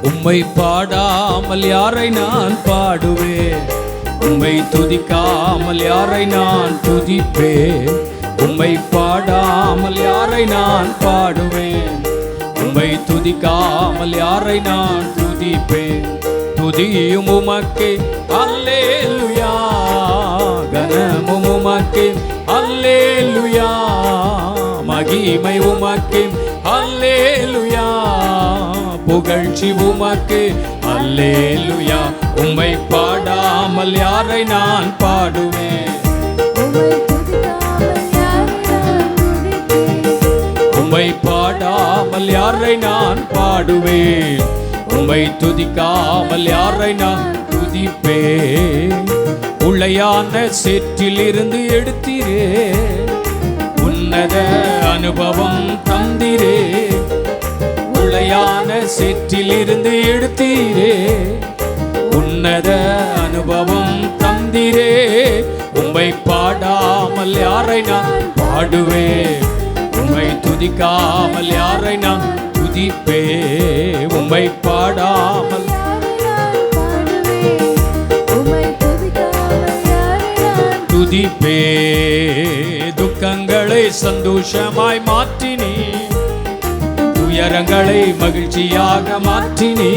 உம்மை பாடாமல் யாரை நான் பாடுவேன்? உம்மை துதிக்காமல் யாரை நான் துதிப்பேன்? உம்மை பாடாமல் யாரை நான் பாடுவேன்? உம்மை துதிக்காமல் யாரை நான் துதிப்பேன்? துதியும் உமக்கே அல்லேலூயா, கனமும் உமக்கே அல்லேலூயா, மகிமை உமக்கே அல்லேலூயா, புகழ்ச்சி உமக்கே அல்லேலூயா. உம்மை பாடாமல் யாரை நான் பாடுவேன்? உம்மை பாடாமல் யாரை நான் பாடுவேன்? உம்மை துதிக்காமல் யாரை நான் துதிப்பேன்? உளையான சேற்றிலிருந்து எடுத்தீரே, உன்னத அனுபவம் தந்தீரே. உளையான சேற்றிலிருந்து எடுத்தீரே, உன்னத அனுபவம் தந்தீரே. உம்மை பாடாமல் யாரை நான் பாடுவேன்? உம்மை துதிக்காமல் யாரை நான் துதிப்பே? உம்மை பாடாமல் துதிப்பே. துக்கங்களை சந்தோஷமாய் மாற்றினீ, துயரங்களை மகிழ்ச்சியாக மாற்றினீ.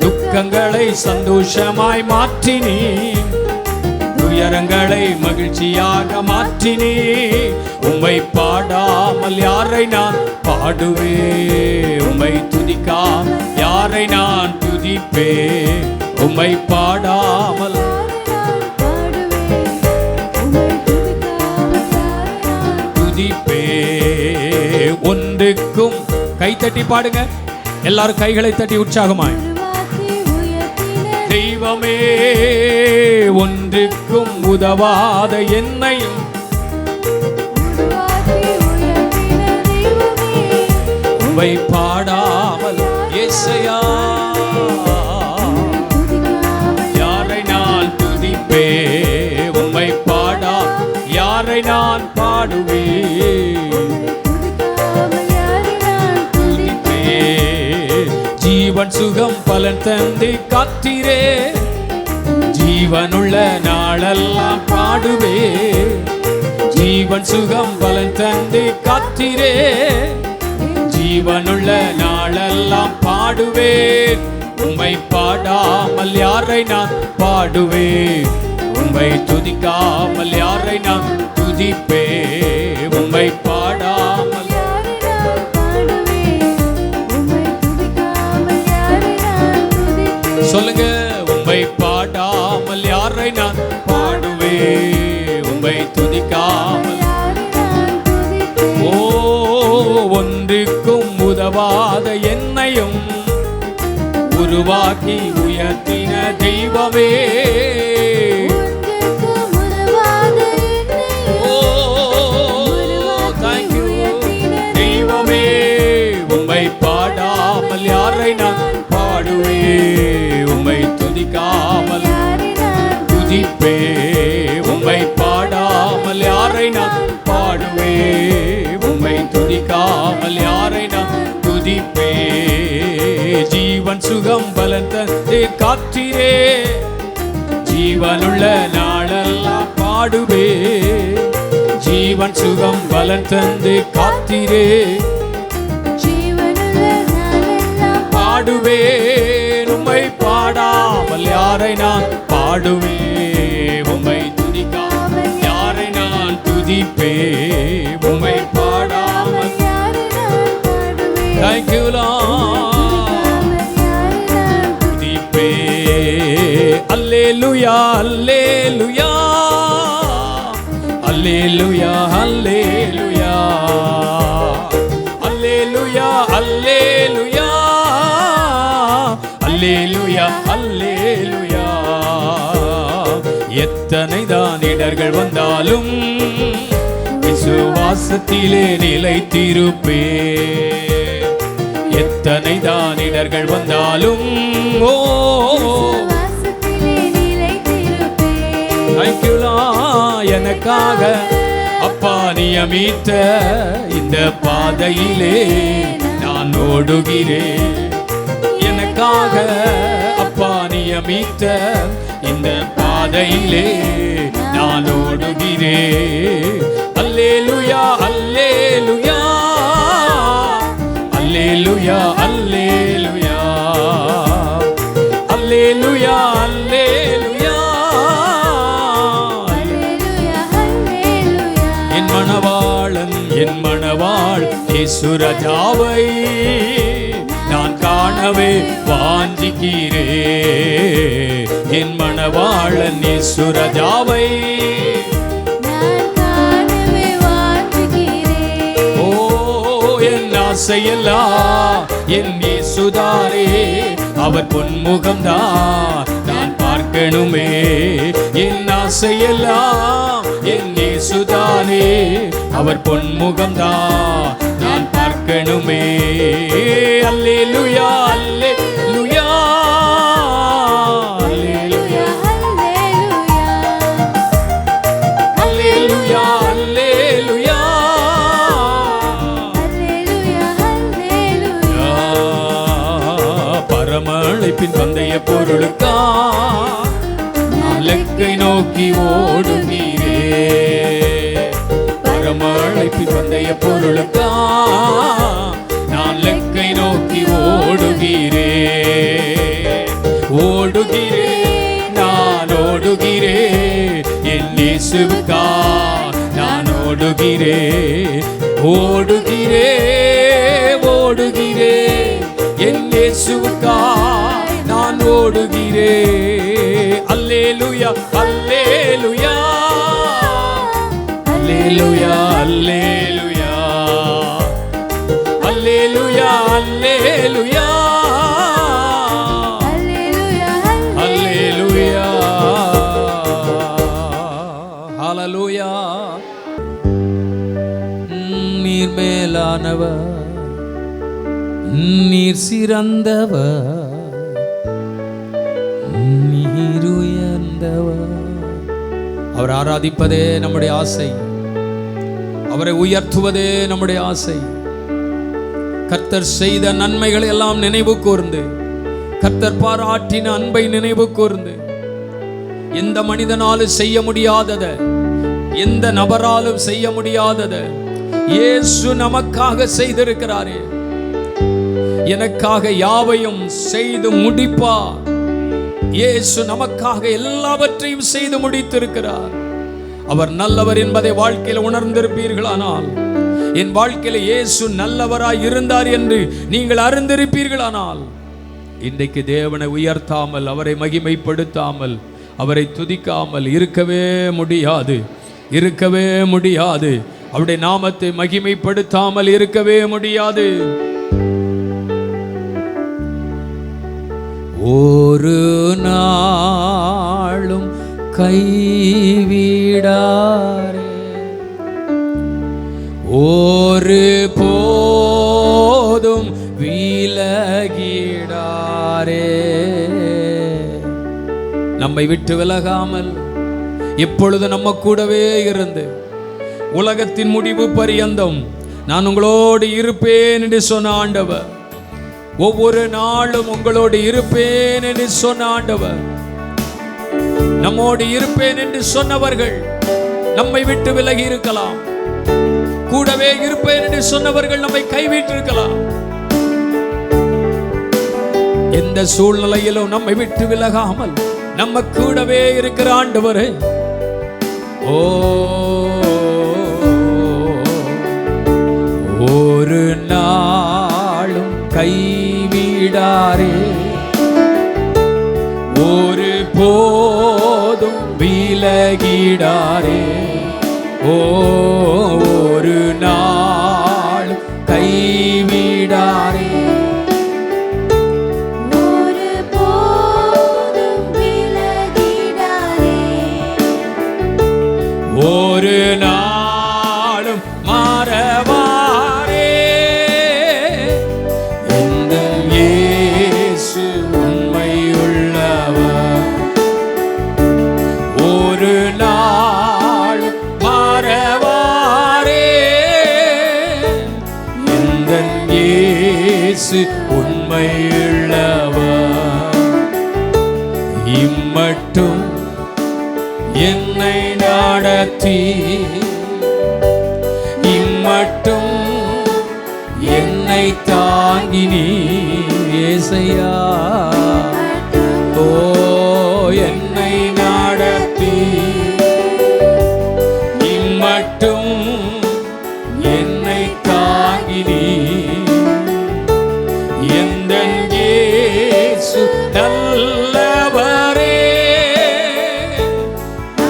துக்கங்களை சந்தோஷமாய் மாற்றினீ, துயரங்களை மகிழ்ச்சியாக மாற்றினீ. உம்மை பாடாமல் யாரை நான் பாடுவே? உம்மை துதிக்காமல் யாரை நான் துதிப்பே? உம்மை பாடாமல் துதிப்பே. ஒன்றுக்கும் கைத்தட்டி பாடுங்க எல்லாரும், கைகளை தட்டி உற்சாகமாய். தெய்வமே, ஒன்றுக்கும் உதவாத என்னையும் உம்மை பாடாமல் இயேசையா யாரை நான் துதிப்பே? உம்மை பாடா யாரை நான் பாடுவே? துதிப்பே. ஜீவன் சுகம் பலன் தந்தை காத்தீரே, ஜீவனுள்ள நாளெல்லாம் பாடுவே. ஜீவன் சுகம் பலன் தந்தை காத்தீரே, ஜீவனுள்ள நாளெல்லாம் பாடுவேன். உம்மை பாடாமல் யாரை நான் பாடுவேன்? உம்மை துதிக்காமல் யாரை நான் துதிப்பே? உம்மை பாடாமல் சொல்லுங்க. உம்மை பாடாமல் யாரை நான் பாடுவே? உம்மை துதிக்காமல். ஓ, ஒன்றுக்கும் உதவாத என்னையும் உருவாக்கி உயர்த்தின தெய்வமே. ஓ, thank you தெய்வமே. உம்மை பாடாமல் யாரை நான் பாடுவே? உம்மை துதிக்காமல் துதிப்பே. உம்மை பாடாமல் யாரை நான் பாடுவே? உம்மை துதிக்காமல் யாரை நான் துதிப்பே? ஜீவன் சுகம் பலன் தந்து காத்தீரே, ஜீவனுள்ள நாளெல்லாம் பாடுவே. ஜீவன் சுகம் பலன் தந்து காத்தீரே, பாடுவே. உம்மை பாடாமல் யாரை நான் பாடுவே? உம்மை துதிக்காமல் யாரை நான் துதிப்பே? உம்மை பாடாமல். Thank you Lord. துதிப்பே. அல்லேலூயா, அல்லேலூயா, அல்லேலூயா, அல்லேலூயா, அல்லேலூயா, அல்லேலூயா, அல்லேலூயா, அல்லேலூயா. எத்தனை தான் இடர்கள் வந்தாலும் விசுவாசத்திலே நிலைத்திருப்பே. எத்தனை தான் இடர்கள் வந்தாலும் ஓ எனக்காக அப்பா நியமித்த இந்த பாதையிலே நான் ஓடுகிறேன். எனக்காக அப்பா நியமித்த இந்த பாதையிலே நான் ஓடுகிறேன். அல்லேலூயா அல்லேலூயா அல்லேலூயா அல்லேலூயா அல்லேலூயா அல்லேலூயா. என் மணவாளன் என் மணவாள் இயேசு ராஜாவை நான் காணவே வாஞ்சிக்கிறேன். என் மணவாளன் இயேசு ராஜாவை ஆசையெல்லாம் என் இயேசுதாரே, அவர் பொன்முகம்தான் நான் பார்க்கணுமே. என் ஆசையெல்லாம் என் இயேசுதானே, அவர் பொன்முகம்தான் நான் பார்க்கணுமே. அல்லேலூயா அல்லேலூயா அல்லேலூயா அல்லேலூயா அல்லேலூயா. பரமழைப்பின் பந்தய பொருளுக்கா நான் லெக்கை நோக்கி ஓடுகிறேன். பரமழைப்பின் பந்தய பொருளுக்கா நான் லெக்கை நோக்கி ஓடுகிறேன். ஓடுகிறேன் நான் ஓடுகிறேன் என் இயேசுவுக்கா நான் ஓடுகிறேன். ஓடுகிறேன் ஓடுகிறேன் என் இயேசுவுக்கா நான் ஓடுகிறேன். அல்லேலூயா அல்லேலூயா அல்லேலூயா அல்லேலூயா அல்லேலூயா அல்லேலூயா அல்லேலூயா ஹல்லேலூயா. நீர் மேலானவர், நீர் சிறந்தவர், நீர் உயர்ந்தவர். அவர் ஆராதிப்பதே நம்முடைய ஆசை, அவரை உயர்த்துவதே நம்முடைய ஆசை. கர்த்தர் செய்த நன்மைகளை எல்லாம் நினைவு கூர்ந்து, கர்த்தர் பாராட்டின அன்பை நினைவு கூர்ந்து, எந்த மனிதனாலும் செய்ய முடியாதத, எந்த நபராலும் செய்ய முடியாதத இயேசு நமக்காக செய்திருக்கிறாரே. எனக்காக யாவையும் செய்து முடிப்பார். இயேசு நமக்காக எல்லாவற்றையும் செய்து முடித்திருக்கிறார். அவர் நல்லவர் என்பதை வாழ்க்கையில் உணர்ந்திருப்பீர்களானால், என் வாழ்க்கையில் இயேசு நல்லவராய் இருந்தார் என்று நீங்கள் அறிந்திருப்பீர்களானால், இன்றைக்கு தேவனை உயர்த்தாமல், அவரை மகிமைப்படுத்தாமல், அவரை துதிக்காமல் இருக்கவே முடியாது, இருக்கவே முடியாது. அவருடைய நாமத்தை மகிமைப்படுத்தாமல் இருக்கவே முடியாது. ஒரு நாளும் கைவிடாரே, ஒரு போதும் விலகிடாரே. நம்மை விட்டு விலகாமல் எப்பொழுது நம்ம கூடவே இருந்து உலகத்தின் முடிவு பரியந்தம் நான் உங்களோடு இருப்பேன் என்று சொன்ன ஆண்டவர், ஒவ்வொரு நாளும் உங்களோடு இருப்பேன் என்று சொன்ன ஆண்டவர், நம்மோடு இருப்பேன் என்று சொன்னவர்கள் நம்மை விட்டு விலகி இருக்கலாம், கூடவே இருப்பேன் என்று சொன்னவர்கள் நம்மை கைவிட்டிருக்கலாம். எந்த சூழ்நிலையிலும் நம்மை விட்டு விலகாமல் நம்ம கூடவே இருக்கிற ஆண்டவரே, ஓ ஒரு நாளும் கைவிடாரே, ஒரு போதும் விலகிடாரே. ஒரு நாள் கைவிடாரே, ஒரு போதும் விலகிடாரே. ஒரு நாளும் மாறவாரே, இந்த இயேசு உண்மையுள்ளவர். ஒரு நாள் மாறவாரே, இந்த இயேசு உண்மையுள்ளவர். இம்மட்டும் என்னை நடத்தி, இம்மட்டும் என்னை தாங்கினீ ஏசையா. ஓ என்னை நடத்தி, இம்மட்டும் என்னை தாங்கினீ. எந்தன் இயேசு நல்லவரே,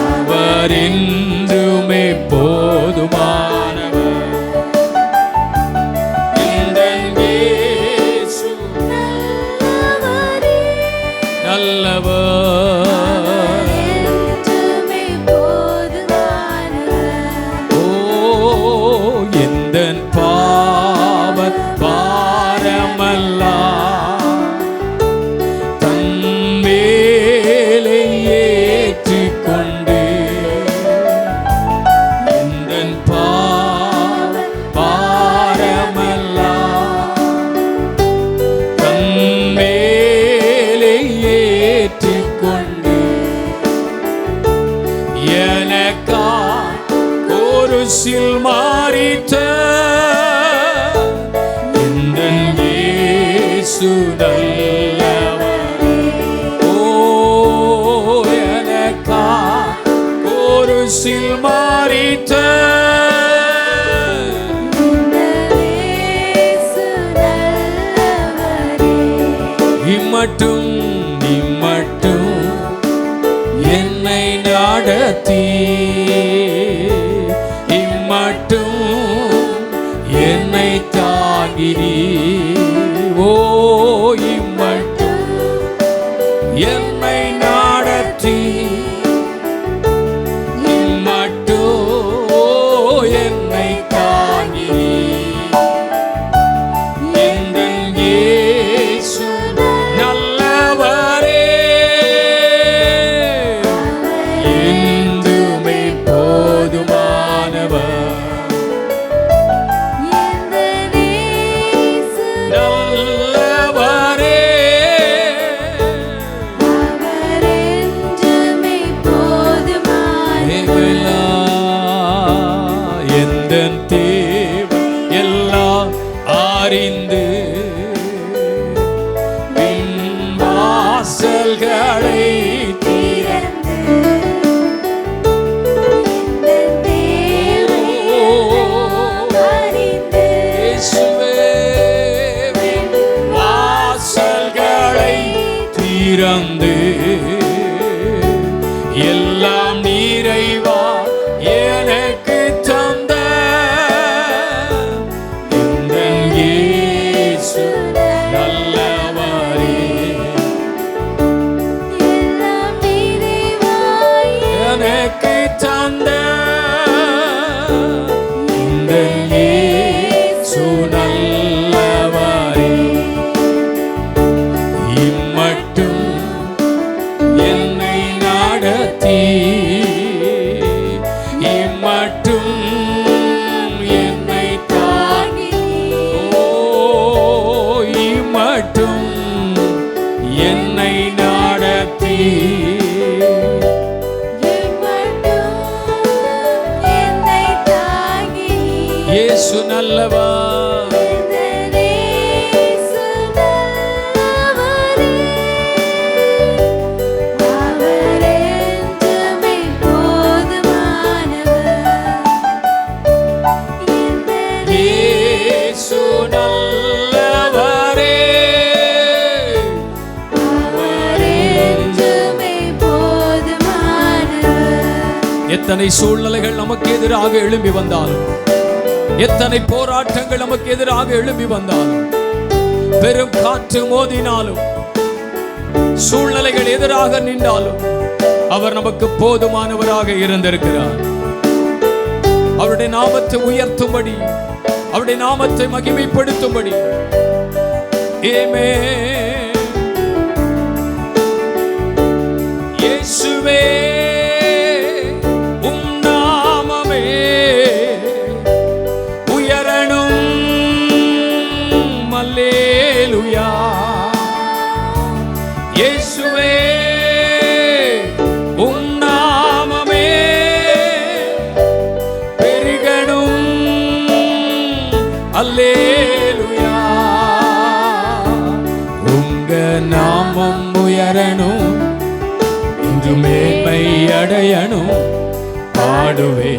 அவர் என்றுமே போதுமானவர். எந்தன் இயேசு நல்லவர், என்றுமே போதுமானவர். ஓ எந்தன் பாவ பாரமல்லாம் தன் மேலே ஏற்றிக்கொண்டு, எந்தன் பாவ பாரமல்லாம் தன் மேலே ஏற்றிக்கொண்டு, எனக்கா குருசில் மாறிட்ட எந்தன் இயேசு நல்லவர். ஓ எனக்கா குருசில் மாறிட்ட இயேசு நல்லவரே. இம்மட்டும் இம்மட்டும் என்னை நடத்தி, இம்மட்டும் என்னை தாங்கினீ. ஓ இம்மட்டும் என்னை நடத்தி, இம்மட்டும் என்னை தாங்கினீ. எந்தன் இயேசு நல்லவரே, என்றுமே போதுமானவர். எந்தன் இயேசு நல்லவரே, அவர் என்றுமே போதுமானவர். எந்தன் தேவன் எல்லாம் அறிந்து பின் வாசல்களை திறந்து, எந்தன் தேவனை அறிந்து, இயேசுவே பின் வாசல்களை திறந்து, எல்லாம் நிறைவா எனக்கு தந்த எந்தன் இயேசு நல்லவரே. எல்லாம் நிறைவாய் எனக்கு தந்த எந்தன் இயேசு நல்லவரே. இம்மட்டும் என்னை நடத்தி, இம்மட்டும் என்னை தாங்கினீ. ஓ இம்மட்டும் என்னை நடத்தி, இம்மட்டும் என்னை தாங்கினீ. இயேசு நல்லவர். எந்தன் இயேசு நல்லவரே, அவர் என்றுமே போதுமானவர். எந்தன் இயேசு நல்லவரே, அவர் என்றுமே போதுமானவர். எத்தனை சூழ்நிலைகள் நமக்கு எதிராக எழும்பி வந்தாலும், எத்தனை போராட்டங்கள் நமக்கு எதிராக எழும்பி வந்தாலும், பெரும் காற்று மோதினாலும், சூழ்நிலைகள் எதிராக நின்றாலும், அவர் நமக்கு போதுமானவராக இருந்திருக்கிறார். அவருடைய நாமத்தை உயர்த்தும்படி, அவருடைய நாமத்தை மகிமைப்படுத்தும்படி. ஆமென். இயேசுவே உம் நாமமே உயரணும். அல்லேலூயா. இயேசுவே அல்லேலூயா. உங்க நாமம் உயரணும், இன்று மேன்மை அடையணும். பாடுவே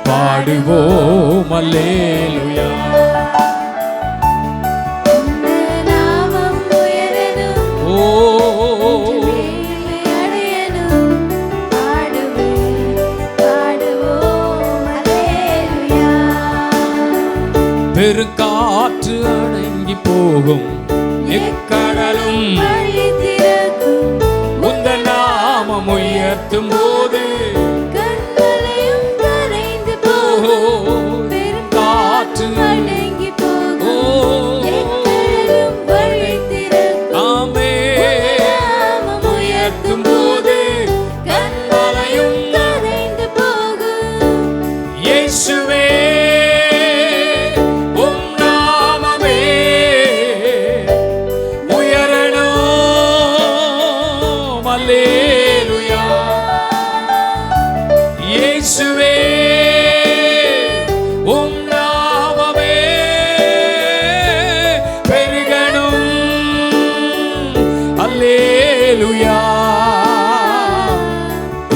பாடுவோம் அல்லேலூயா. நாமம் உயரணும், ஓ அடையணும். பாடுவே பாடுவோம் அல்லேலூயா. பெருங்காற்று அடங்கி போகும், எக்கடலும் வழி திறக்கும். உந்த நாமம் உயர்த்தும் போது கண்மலையும் கரைந்து போகும். காற்று அடங்கி போகும். எக்கடலும் வழி திறக்கும். ஆமே நாமம் உயர்த்தும் போது கண்மலையும் கரைந்து போகும். இயேசுவே உம் நாமமே உயரணும். அல்லேலூயா. இயேசுவே உம் நாமமே பெருகணும். அல்லேலூயா.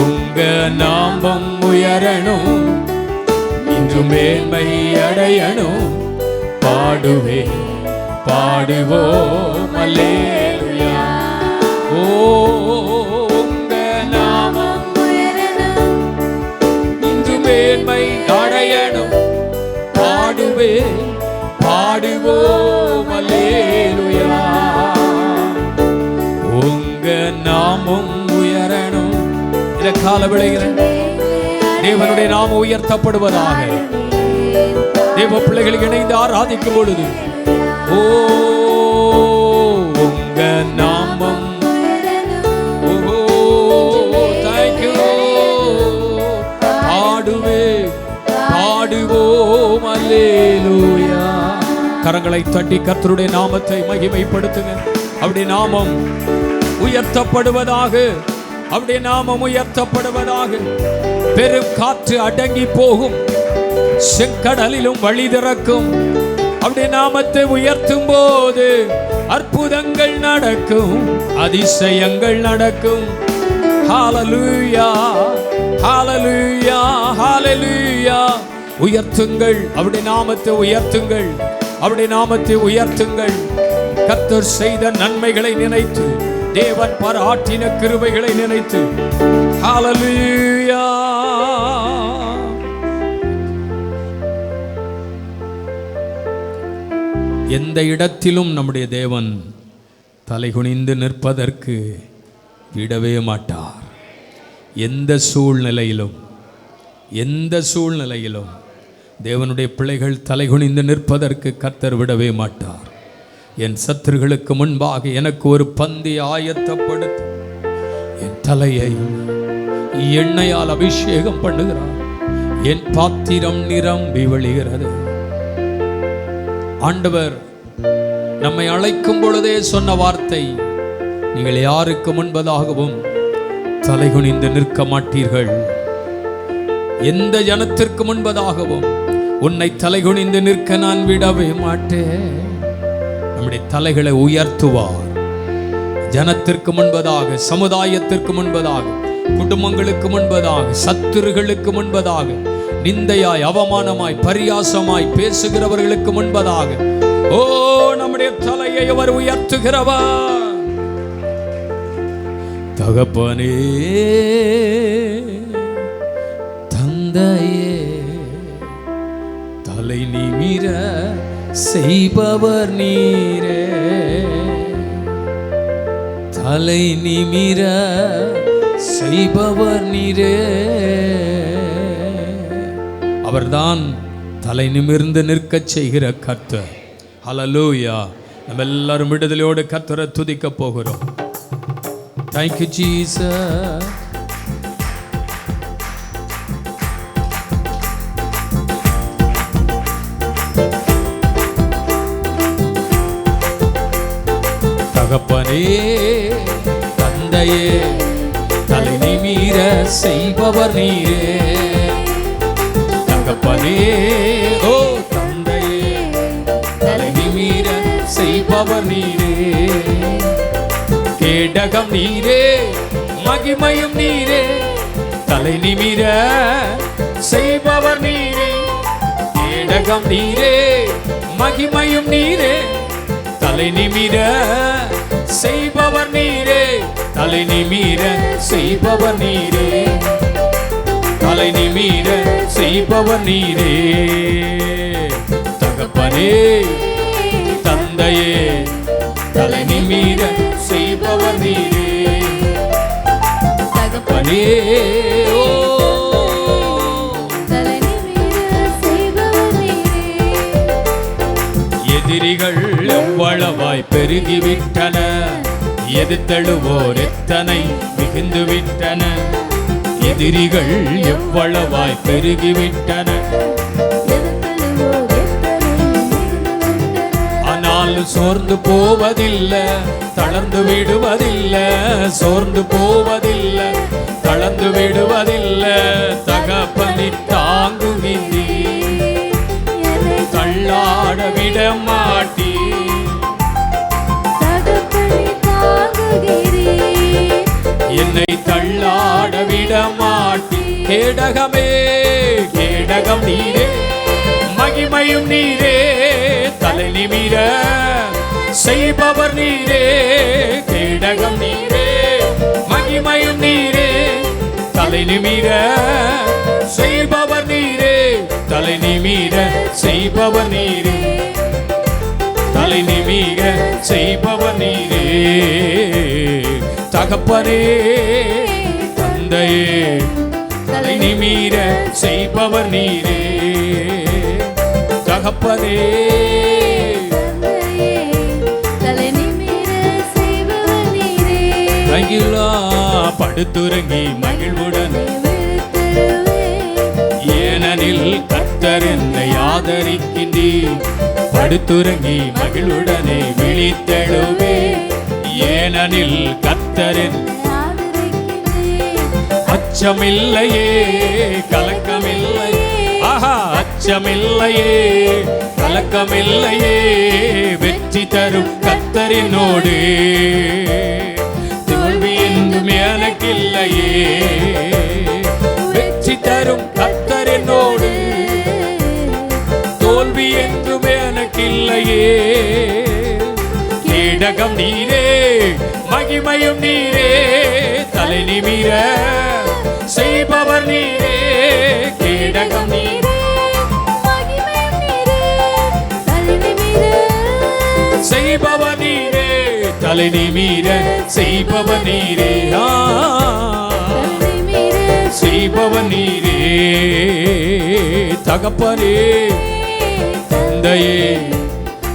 உங்க நாமம் உயரணும், இன்று மேன்மை அடையணும். பாடுவே பாடுவோம் அல்லேலூயா. ஓ உங்க நாமம் உயரணும், இன்று மேன்மை அடையணும். பாடுவே பாடுவோம் அல்லேலூயா. உங்க நாமம் உயரணும். இத கால விளைகிறேன். தேவனுடைய நாமம் உயர்த்தப்படுவதாக. தேவ பிள்ளைகள் இணைந்து ஆராதிக்கும் பொழுது ஓ உங்க நாமம் ஓ தேங்க்யூ. பாடுவே பாடுவோம் அல்லேலூயா. கரங்களை தட்டி கர்த்தருடைய நாமத்தை மகிமைப்படுத்துங்க. அப்படி நாமம் உயர்த்தப்படுவதாக. அப்படி நாமம் உயர்த்தப்படுவதாக. பெரும் காற்று அடங்கி போகும், செங்கடலிலும் வழி திறக்கும். அப்படி நாமத்தை உயர்த்தும் போது அற்புதங்கள் நடக்கும், அதிசயங்கள் நடக்கும். ஹalleluya ஹalleluya ஹalleluya. உயர்த்துங்கள், அப்படி நாமத்தை உயர்த்துங்கள், அப்படி நாமத்தை உயர்த்துங்கள். கர்த்தர் செய்த நன்மைகளை நினைத்து, தேவன் பாராட்டின கிருபைகளை நினைத்து ஹalleluya. எந்த இடத்திலும் நம்முடைய தேவன் தலைகுனிந்து நிற்பதற்கு விடவே மாட்டார். எந்த சூழ்நிலையிலும் தேவனுடைய பிள்ளைகள் தலைகுனிந்து நிற்பதற்கு கர்த்தர் விடவே மாட்டார். என் சத்துருகளுக்கு முன்பாக எனக்கு ஒரு பந்தி ஆயத்தப்படுத்தி என் தலையை எண்ணெயால் அபிஷேகம் பண்ணுகிறார். என் பாத்திரம் நிரம்பி வழிகிறது. ஆண்டவர் நம்மை அழைக்கும் பொழுதே சொன்ன வார்த்தை, நீங்கள் யாருக்கு முன்பதாகவும் தலைகுனிந்து நிற்க மாட்டீர்கள். எந்த ஜனத்திற்கு முன்பதாகவும் உன்னை தலைகுனிந்து நிற்க நான் விடவே மாட்டேன். நம்முடைய தலைகளை உயர்த்துவார். ஜனத்திற்கு முன்பதாக, சமுதாயத்திற்கு முன்பதாக, குடும்பங்களுக்கு முன்பதாக, சத்துருகளுக்கு முன்பதாக, நிந்தையாய், அவமானமாய், பரியாசமாய் பேசுகிறவர்களுக்கு முன்பதாக ஓ நம்முடைய தலையை அவர் உயர்த்துகிறவர். தகப்பனே தந்தையே தலை நிமிர செய்பவர் நீரே. தலை நிமிர செய்பவர் நீரே. அவர்தான் தலை நிமிர்ந்து நிற்கச் செய்கிற கர்த்தர். ஹல்லேலூயா. நம்ம எல்லாரும் விடுதலையோடு கர்த்தரை துதிக்க போகிறோம். Thank you Jesus. தகப்பனே தந்தையே தலை நிமிர செய்பவர் நீரே. தகப்பனே ஓ தந்தையே செய்பவர் நீரே. கேடகம் நீரே, மகிமையும் நீரே, தலை நிமிர செய்பவர் நீரே. கேடகம் நீரே, மகிமையும் நீரே, தலை நிமிர செய்பவர் நீரே. தலை நிமிர செய்பவர் நீரே, தலை நிமிர செய்பவர் நீரே. தகப்பனே தந்தையே, தலை நிமிர செய்பவர் நீரே. தகப்பனே ஓ எதிரிகள் எவ்வளவாய் பெருகிவிட்டன, எதிர்த்தழுவோர் எத்தனை மிகுந்துவிட்டன. எதிரிகள் எவ்வளவாய் பெருகிவிட்டன, ஆனாலும் சோர்ந்து போவதில்லை, தளர்ந்து விடுவதில்லை. சோர்ந்து போவதில்லை, தளர்ந்து விடுவதில்லை. தகப்பனை தாங்குகின்றீ, தள்ளாட விட மாட்டீ. என்னை தள்ளாட விட மாட்டீ. கேடகமே, கேடகம் நீரே, மகிமையும் நீரே, தலை நிமிர செய்பவர் நீரே. கேடகம் நீரே, மகிமையும் நீரே, தலை நிமிர செய்பவர் நீரே. தலை நிமிர செய்பவர் நீரே, தலை நிமிர செய்பவர் நீரே. தகப்பனே தந்தையே, தலை நிமிர செய்பவர் நீரே. தகப்பனே படுத்துறங்கி மகிழ்வுடன், ஏனெனில் கர்த்தர் என்னை ஆதரிக்கின்றீர். படுத்துறங்கி மகிழ்வுடனே விழித்தெழுவே, ஏனெனில் கர்த்தர் அச்சமில்லையே, கலக்கமில்லையே. ஆஹா, அச்சமில்லையே, கலக்கமில்லையே. வெற்றி தரும் கர்த்தரினோடு, தோல்வி என்றும் எனக்கில்லையே. வெற்றி தரும் கர்த்தரினோடு, தோல்வி என்றும் எனக்கில்லையே. கேடகம் நீரே, மகிமையும் நீரே, தலை நிமிர செய்பவர் நீரே. கேடகம் நீரே, செய்பவர் நீரே, தலை நிமிர செய்பவர் நீரே. செய்பவர் நீரே. தகப்பனே தந்தையே,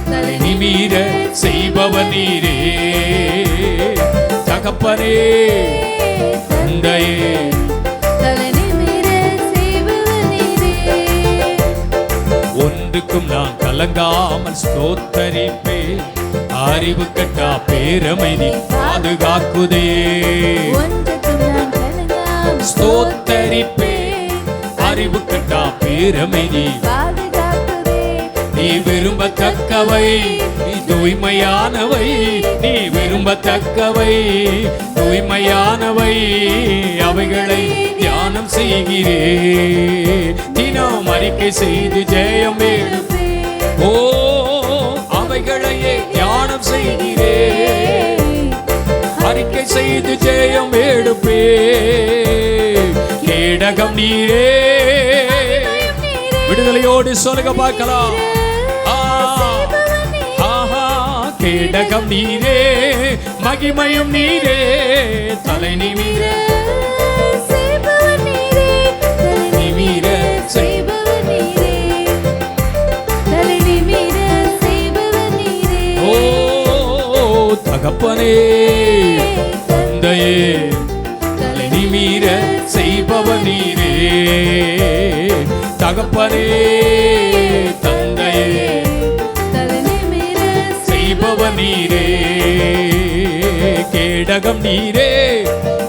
தலை நிமிர செய்பவர் நீரே. தகப்பனே தந்தையே, ஒன்றுக்கும் நான் கலங்காமல் ஸ்தோத்தரிப்பேன். அறிவு கட்டா பேரமைதி பாதுகாக்குதே. ஸ்தோத்தரிப்பேன், அறிவு கட்டா பேரமைதி. நீ விரும்பத்தக்கவை, நீ தூய்மையானவை. நீ விரும்பத்தக்கவை, தூய்மையானவை. அவைகளை தியானம் செய்கிறே. தினம் அறிக்கை செய்து ஜெயம் எடுப்பே. ஓ, அவைகளையே தியானம் செய்கிறே. அறிக்கை செய்து ஜெயம் எடுப்பே. கேடகம் நீரே. விடுதலையோடு சொல்லுங்க பார்க்கலாம். கேடகம் நீரே, மகிமையும் நீரே, தலை நிமிர நிமிர செய்பவர் நீரே. ஓ தகப்பனே தந்தையே, தலை நிமிர செய்பவர் நீரே. தகப்பனே தந்தையே, செய்பவர் நீரே. கேடகம் நீரே,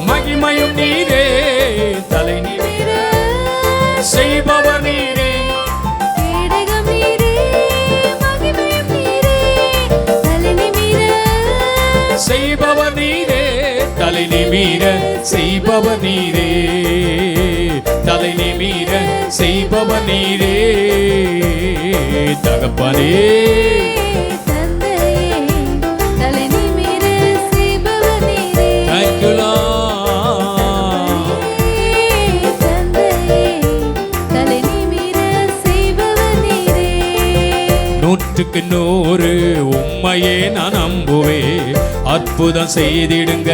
மகிமையும் நீரே, தலை நிமிர செய்பவர் நீரே. கேடகம் நீரே, மகிமையும் நீரே, நீரே, தலை நிமிர செய்பவர் நீரே, தலை நிமிர செய்பவர் நீரே, தகப்பனே தந்தையே, தலை நிமிர செய்பவர் நீரே. Thank you Lord. தந்தையே, தலை நிமிர செய்பவர் நீரே. 100க்கு 100 உம்மையே நான் நம்புவே, அற்புதம் செய்திடுங்க,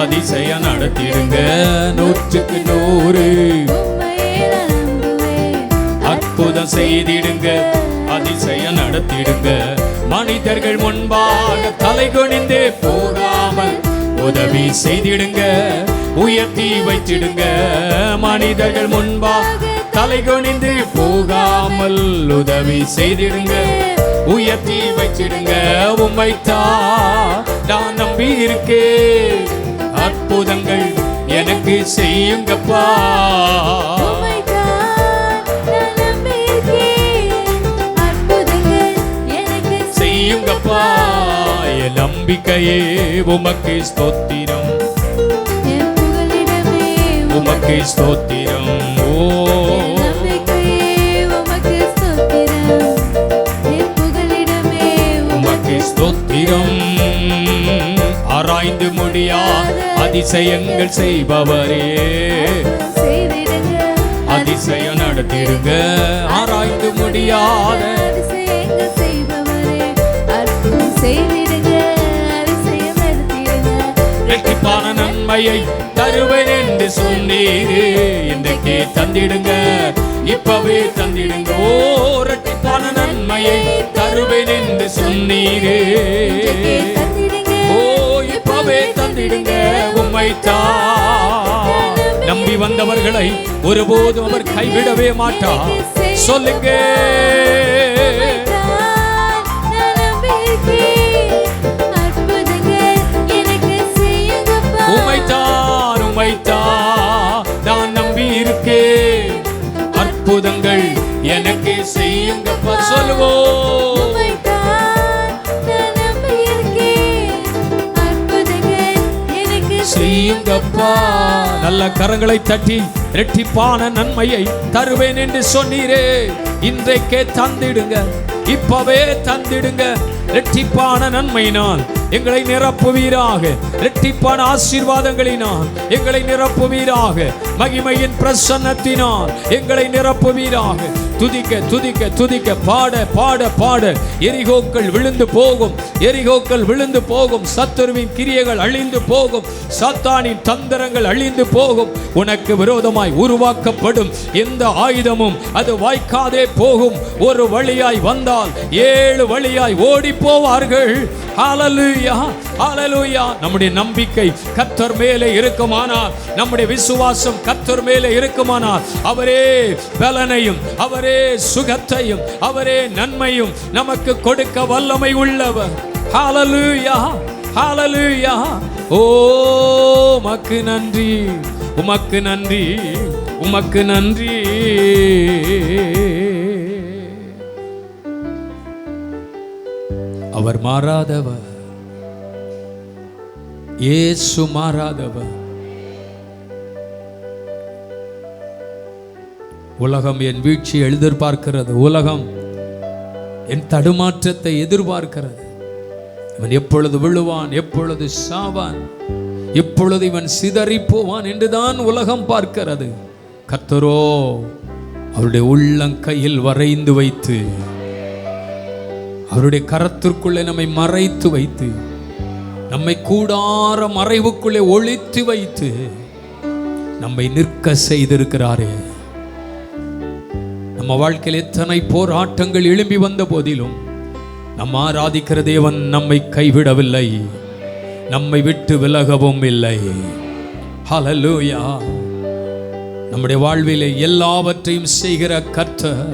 அதிசயம் நடத்திடுங்க. 100க்கு 100 உம்மையே நான் நம்புவேன். அற்புதம் செய்திடுங்க, அதிசயம் நடத்திடுங்க. மனிதர்கள் முன்பாக தலை குனிந்து போகாமல் உதவி செய்திடுங்க, உயர்த்தி வைத்திடுங்க. மனிதர்கள் முன்பாக தலை குனிந்து போகாமல் உதவி செய்திடுங்க, உயர்த்தி வைத்திடுங்க. உம்மைத்தான் நான் நம்பி இருக்கேன், அற்புதங்கள் எனக்கு செய்யுங்கப்பா. உம்மைத்தான் நான் நம்பியிருக்கேன், அற்புதங்கள் எனக்கு செய்யுங்கப்பா. என் நம்பிக்கையே உமக்கு ஸ்தோத்திரம், என் புகலிடமே உமக்கு ஸ்தோத்திரம். ஓ என் நம்பிக்கையே உமக்கு ஸ்தோத்திரம், என் புகலிடமே உமக்கு ஸ்தோத்திரம். ஆராய்ந்து முடியா அதிசயங்கள் செய்பவரே, செய்திடுங்க, அதிசயம் நடத்திடுங்க. ஆராய்ந்து முடியாத அதிசயங்கள் செய்பவரே, அற்புதம் செய்திடுங்க, அதிசயம் நடத்திடுங்க. இரட்டிப்பான நன்மையை தருவேன் என்று சொன்னீரே, இன்றைக்கே தந்திடுங்க, இப்பவே தந்திடுங்க. ஓ இரட்டிப்பான நன்மையை தருவேன் என்று சொன்னீரே, ஓ இப்பவே தந்திடுங்க. உம்மைத்தான் நம்பி வந்தவர்களை ஒருபோதும் அவர் கைவிடவே மாட்டார். சொல்லுங்க, உம்மைத்தான் உம்மைத்தான் நான் நம்பி இருக்கேன், அற்புதங்கள் எனக்கு செய்யுங்கப்பா. சொல்லுவோம், செய்யுங்கப்பா. நல்ல கரங்களை தட்டி இரட்டிப்பான நன்மையை தருவேன் என்று சொன்னீரே, இன்றைக்கே தந்திடுங்க, இப்பவே தந்திடுங்க. இரட்டிப்பான நன்மையினால் எங்களை நிரப்புவீராக, இரட்டிப்பான ஆசீர்வாதங்களினால் எங்களை நிரப்புவீராக, மகிமையின் பிரசன்னத்தினால் எங்களை நிரப்புவீராக. துதிக்க துதிக்க துதிக்க, பாட பாட பாட. எரிகோக்கள் விழுந்து போகும், எரிகோக்கள் விழுந்து போகும். சத்துருவின் கிரியைகள் அழிந்து போகும், சாத்தானின் தந்திரங்கள் அழிந்து போகும். உனக்கு விரோதமாய் உருவாக்கப்படும் எந்த ஆயுதமும் அது வாய்க்காதே போகும். ஒரு வழியாய் வந்தால் 7 வழியாய் ஓடி போவார்கள். ஹல்லேலூயா ஹல்லேலூயா. நம்முடைய நம்பிக்கை கர்த்தர் மேலே இருக்குமானால், நம்முடைய விசுவாசம் கர்த்தர் மேலே இருக்குமானால், அவரே பலனையும் அவரே சுகத்தையும் அவரே நன்மையும் நமக்கு கொடுக்க வல்லமை உள்ளவர். ஹல்லேலூயா ஹல்லேலூயா. ஓ உமக்கு நன்றி, உமக்கு நன்றி, உமக்கு நன்றி. அவர் மாறாதவர், இயேசு மாறாதவர். உலகம் என் வீழ்ச்சியை எதிர்பார்க்கிறது, உலகம் என் தடுமாற்றத்தை எதிர்பார்க்கிறது. இவன் எப்பொழுது விழுவான், எப்பொழுது சாவான், எப்பொழுது இவன் சிதறி போவான் என்றுதான் உலகம் பார்க்கிறது. கர்த்தரோ அவருடைய உள்ளங்கையில் வரைந்து வைத்து, அவருடைய கரத்திற்குள்ளே நம்மை மறைத்து வைத்து, நம்மை கூடார மறைவுக்குள்ளே ஒளித்து வைத்து நம்மை நிற்க செய்திருக்கிறாரே. நம்ம வாழ்க்கையில் எத்தனை போராட்டங்கள் எழும்பி வந்த போதிலும் நம்ம ஆராதிக்கிற தேவன் நம்மை கைவிடவில்லை, நம்மை விட்டு விலகவும் இல்லை. ஹல்லேலூயா. நம்முடைய வாழ்விலே எல்லாவற்றையும் செய்கிற கர்த்தர்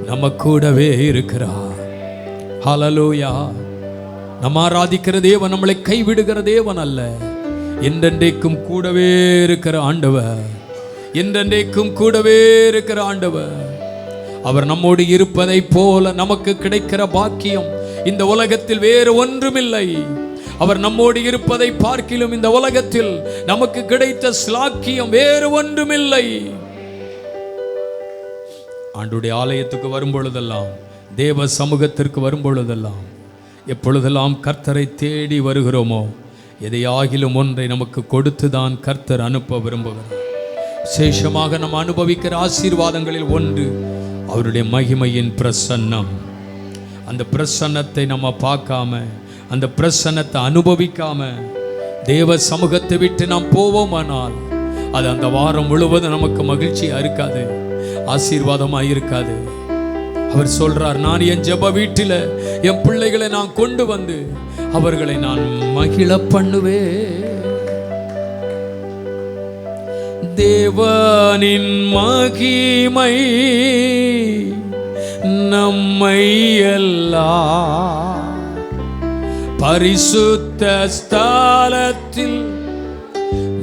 நம்ம கூடவே இருக்கிறார். ஹல்லேலூயா. நம்ம ஆராதிக்கிற தேவன் நம்மளை கைவிடுகிற தேவன் அல்ல. என்றென்றைக்கும் கூடவே இருக்கிற ஆண்டவர், என்றென்றைக்கும் கூடவே இருக்கிற ஆண்டவர். அவர் நம்மோடு இருப்பதை போல நமக்கு கிடைக்கிற பாக்கியம் இந்த உலகத்தில் வேறு ஒன்றுமில்லை. அவர் நம்மோடு இருப்பதை பார்க்கிலும் இந்த உலகத்தில் நமக்கு கிடைத்த ஸ்லாக்கியம் வேறு ஒன்றுமில்லை. ஆண்டுடைய ஆலயத்துக்கு வரும்பொழுதெல்லாம், தேவ சமூகத்திற்கு வரும்பொழுதெல்லாம், எப்பொழுதெல்லாம் கர்த்தரை தேடி வருகிறோமோ, எதையாகிலும் ஒன்றை நமக்கு கொடுத்துதான் கர்த்தர் அனுப்ப விரும்புகிறார். விசேஷமாக நம்ம அனுபவிக்கிற ஆசீர்வாதங்களில் ஒன்று அவருடைய மகிமையின் பிரசன்னம். அந்த பிரசன்னத்தை நம்ம பார்க்காம, அந்த பிரசன்னத்தை அனுபவிக்காம தேவ சமூகத்தை விட்டு நாம் போவோமானால் அது அந்த வாரம் முழுவதும் நமக்கு மகிழ்ச்சியா இருக்காது, ஆசீர்வாதமாக இருக்காது. அவர் சொல்றார், நான் என் ஜெப வீட்டில் என் பிள்ளைகளை நான் கொண்டு வந்து அவர்களை நான் மகிழ பண்ணுவேன். தேவனின் மகிமை நம்மை எல்லாம் பரிசுத்த ஸ்தலத்தில்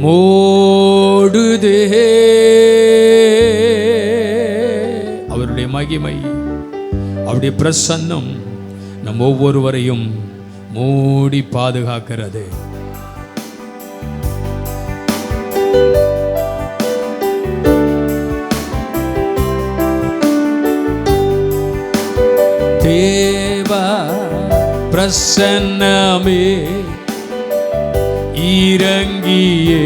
மூடுதே. அவருடைய மகிமை, அவருடைய பிரசன்னம் நம் ஒவ்வொருவரையும் மூடி பாதுகாக்கிறது. தேவ பிரசன்னமே இறங்கியே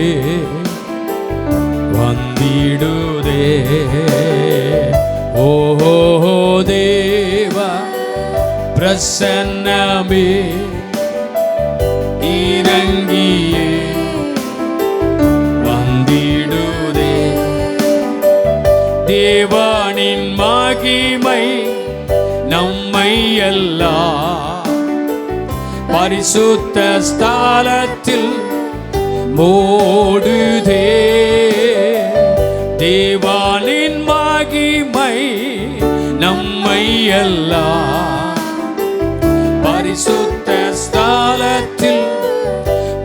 வந்திடுதே. ஓஹோ தேவ பிரசன்னமே இறங்கியே வந்திடுதே. தேவனின் மகிமை நம்மை எல்லாம் பரிசுத்த ஸ்தலத்தில் மூடுதே. தேவனின் மகிமை நம்மை எல்லாம் பரிசுத்த ஸ்தலத்தில்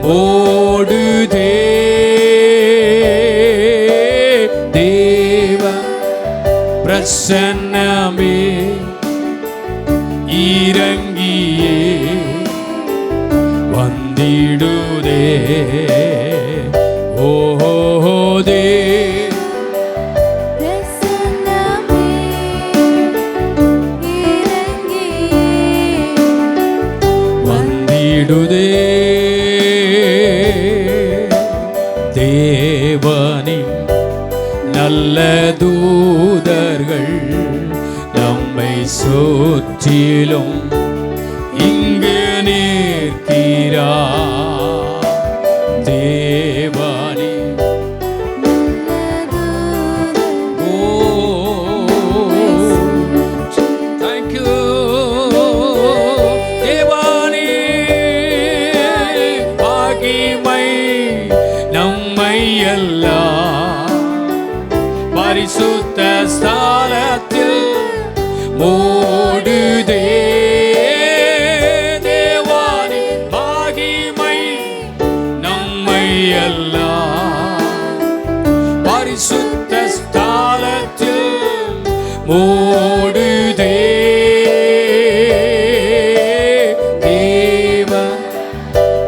மூடுதே. தேவ பிரசன்னமே இறங்கியே வந்திடுதே. ஓஹோ வந்திடுதே. தேவனின் நல்ல தூதர்கள் நம்மை சுற்றிலும் இங்கு நிற்கிறார். தேவனே thank you. தேவனே மகிமை நம்மை எல்லாம் பரிசுத்த ஸ்தலத்தில் மூடுதே. தேவனின் மகிமை நம்மை எல்லாம் பரிசுத்த ஸ்தலத்தில் மூடுதே. தேவ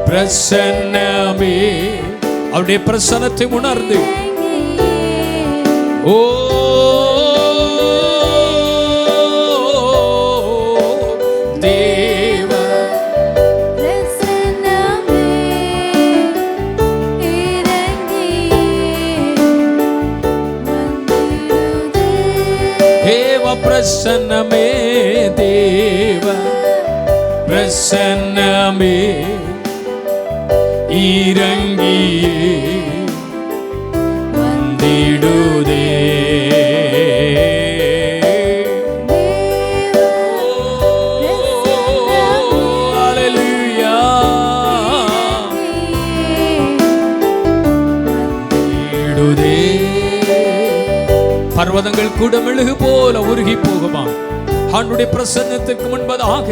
பிரசன்னமே, அவருடைய பிரசன்னத்தை உணர்ந்து ஓ தேவ பிரசன்னமே இறங்கியே வந்திடுதே. தேவ பிரசன்னமே, தேவ பிரசன்னமே இறங்கியே வந்திடுதே. ஹல்லேலூயா. வந்திடுதே. பர்வதங்கள் கூட மெழுகு போல உருகி போகுமா? ஆண்டுடைய பிரசன்னத்திற்கு முன்பதாக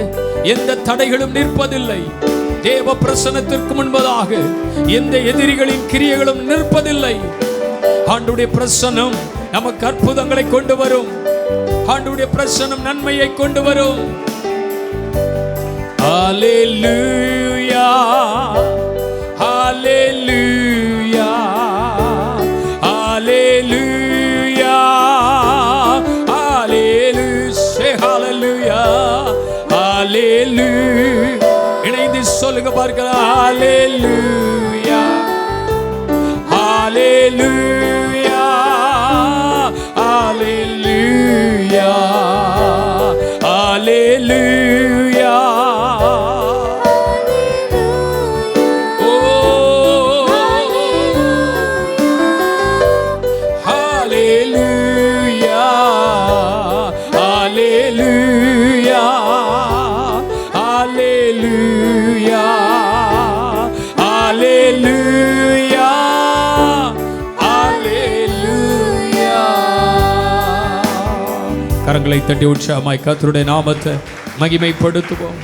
எந்த தடைகளும் நிற்பதில்லை. தேவ பிரசன்னத்திற்கு முன்பதாக எந்த எதிரிகளின் கிரியைகளும் நிற்பதில்லை. ஆண்டுடைய பிரசன்னம் நமக்கு அற்புதங்களை கொண்டு வரும். ஆண்டுடைய பிரசன்னம் நன்மையை கொண்டு வரும். அல்லேலூயா. இணைந்து சொல்லுங்க பார்க்கலாம். ஹalleluya ஹalleluya ஹalleluya ஹalleluya. ஓ ஹalleluya ஹalleluya ஹalleluya ஹalleluya ஹalleluya. கரங்களை தட்டி உற்சாகமாய் கர்த்தருடைய நாமத்தை மகிமைப்படுத்துவோம்.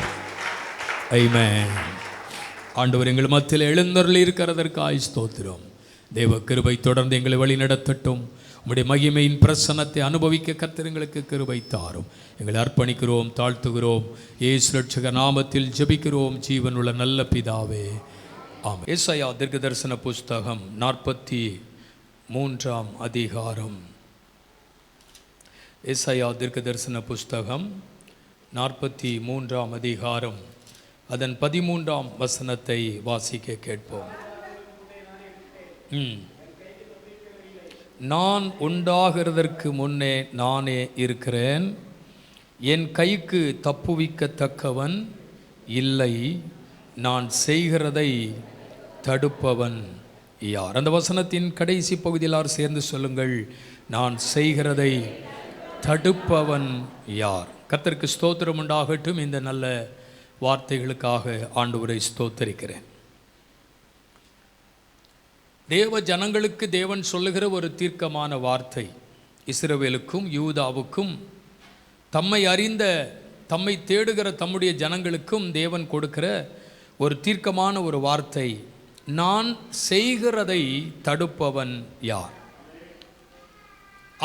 ஆமென். ஆண்டவர் எங்கள் மத்தியில் எழுந்தருளி இருக்கிறதற்காய் ஸ்தோத்திரம். தேவ கிருபை தொடர்ந்து எங்களை வழி நடத்தட்டும். உம்முடைய மகிமையின் பிரசன்னத்தை அனுபவிக்க கர்த்தர் எங்களுக்கு கிருபை தாரும். எங்களை அர்ப்பணிக்கிறோம், தாழ்த்துகிறோம். இயேசு ரட்சக நாமத்தில் ஜெபிக்கிறோம் ஜீவனுள்ள நல்ல பிதாவே, ஆமென். ஏசாயா தீர்க்கதரிசன புஸ்தகம் 43ஆம் அதிகாரம். ஏசாயா தீர்க்கதரிசன புஸ்தகம் 43ஆம் அதிகாரம் அதன் 13ஆம் வசனத்தை வாசிக்க கேட்போம். நான் உண்டாகிறதற்கு முன்னே நானே இருக்கிறேன், என் கைக்கு தப்புவிக்கத்தக்கவன் இல்லை, நான் செய்கிறதை தடுப்பவன் யார்? அந்த வசனத்தின் கடைசி பகுதியில் எல்லாரும் சேர்ந்து சொல்லுங்கள், நான் செய்கிறதை தடுப்பவன் யார்? கர்த்தருக்கு ஸ்தோத்திரம் உண்டாகட்டும். இந்த நல்ல வார்த்தைகளுக்காக ஆண்டவரை ஸ்தோத்தரிக்கிறேன். தேவ ஜனங்களுக்கு தேவன் சொல்லுகிற ஒரு தீர்க்கமான வார்த்தை, இஸ்ரவேலுக்கும் யூதாவுக்கும் தம்மை அறிந்த தம்மை தேடுகிற தம்முடைய ஜனங்களுக்கும் தேவன் கொடுக்கிற ஒரு தீர்க்கமான ஒரு வார்த்தை, நான் செய்கிறதை தடுப்பவன் யார்?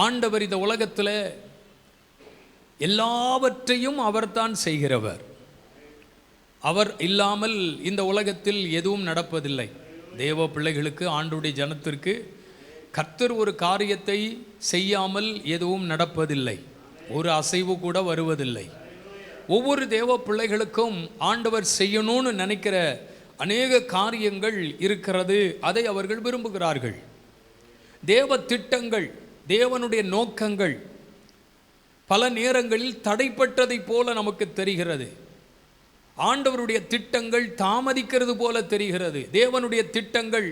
ஆண்டவர் இந்த உலகத்தில் எல்லாவற்றையும் அவர்தான் செய்கிறவர். அவர் இல்லாமல் இந்த உலகத்தில் எதுவும் நடப்பதில்லை. தேவ பிள்ளைகளுக்கு, ஆண்டுடைய ஜனத்திற்கு கர்த்தர் ஒரு காரியத்தை செய்யாமல் எதுவும் நடப்பதில்லை. ஒரு அசைவு கூட வருவதில்லை. ஒவ்வொரு தேவ பிள்ளைகளுக்கும் ஆண்டவர் செய்யணும்னு நினைக்கிற அநேக காரியங்கள் இருக்கிறது. அதை அவர்கள் விரும்புகிறார்கள். தேவ திட்டங்கள், தேவனுடைய நோக்கங்கள் பல நேரங்களில் தடைப்பட்டதை போல நமக்கு தெரிகிறது. ஆண்டவருடைய திட்டங்கள் தாமதிக்கிறது போல தெரிகிறது. தேவனுடைய திட்டங்கள்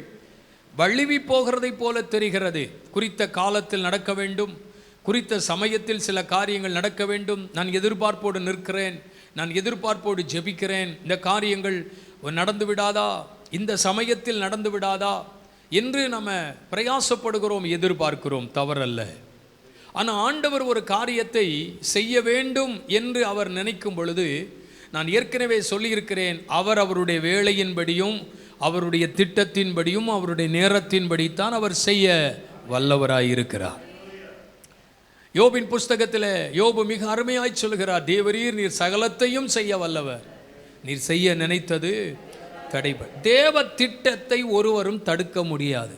வழுவி போகிறதை போல தெரிகிறது. குறித்த காலத்தில் நடக்க வேண்டும், குறித்த சமயத்தில் சில காரியங்கள் நடக்க வேண்டும். நான் எதிர்பார்ப்போடு நிற்கிறேன், நான் எதிர்பார்ப்போடு ஜெபிக்கிறேன். இந்த காரியங்கள் நடந்து விடாதா, இந்த சமயத்தில் நடந்து விடாதா என்று நம்ம பிரயாசப்படுகிறோம், எதிர்பார்க்கிறோம், தவறல்ல. ஆனால் ஆண்டவர் ஒரு காரியத்தை செய்ய வேண்டும் என்று அவர் நினைக்கும் பொழுது, நான் ஏற்கனவே சொல்லியிருக்கிறேன், அவர் அவருடைய வேளையின்படியும் அவருடைய திட்டத்தின்படியும் அவருடைய நேரத்தின்படித்தான் அவர் செய்ய வல்லவராயிருக்கிறார். யோபின் புஸ்தகத்தில் யோபு மிக அருமையாய் சொல்கிறார், தேவரீர் நீர் சகலத்தையும் செய்ய வல்லவர், நீர் செய்ய நினைத்தது தடைபட. தேவ திட்டத்தை ஒருவரும் தடுக்க முடியாது.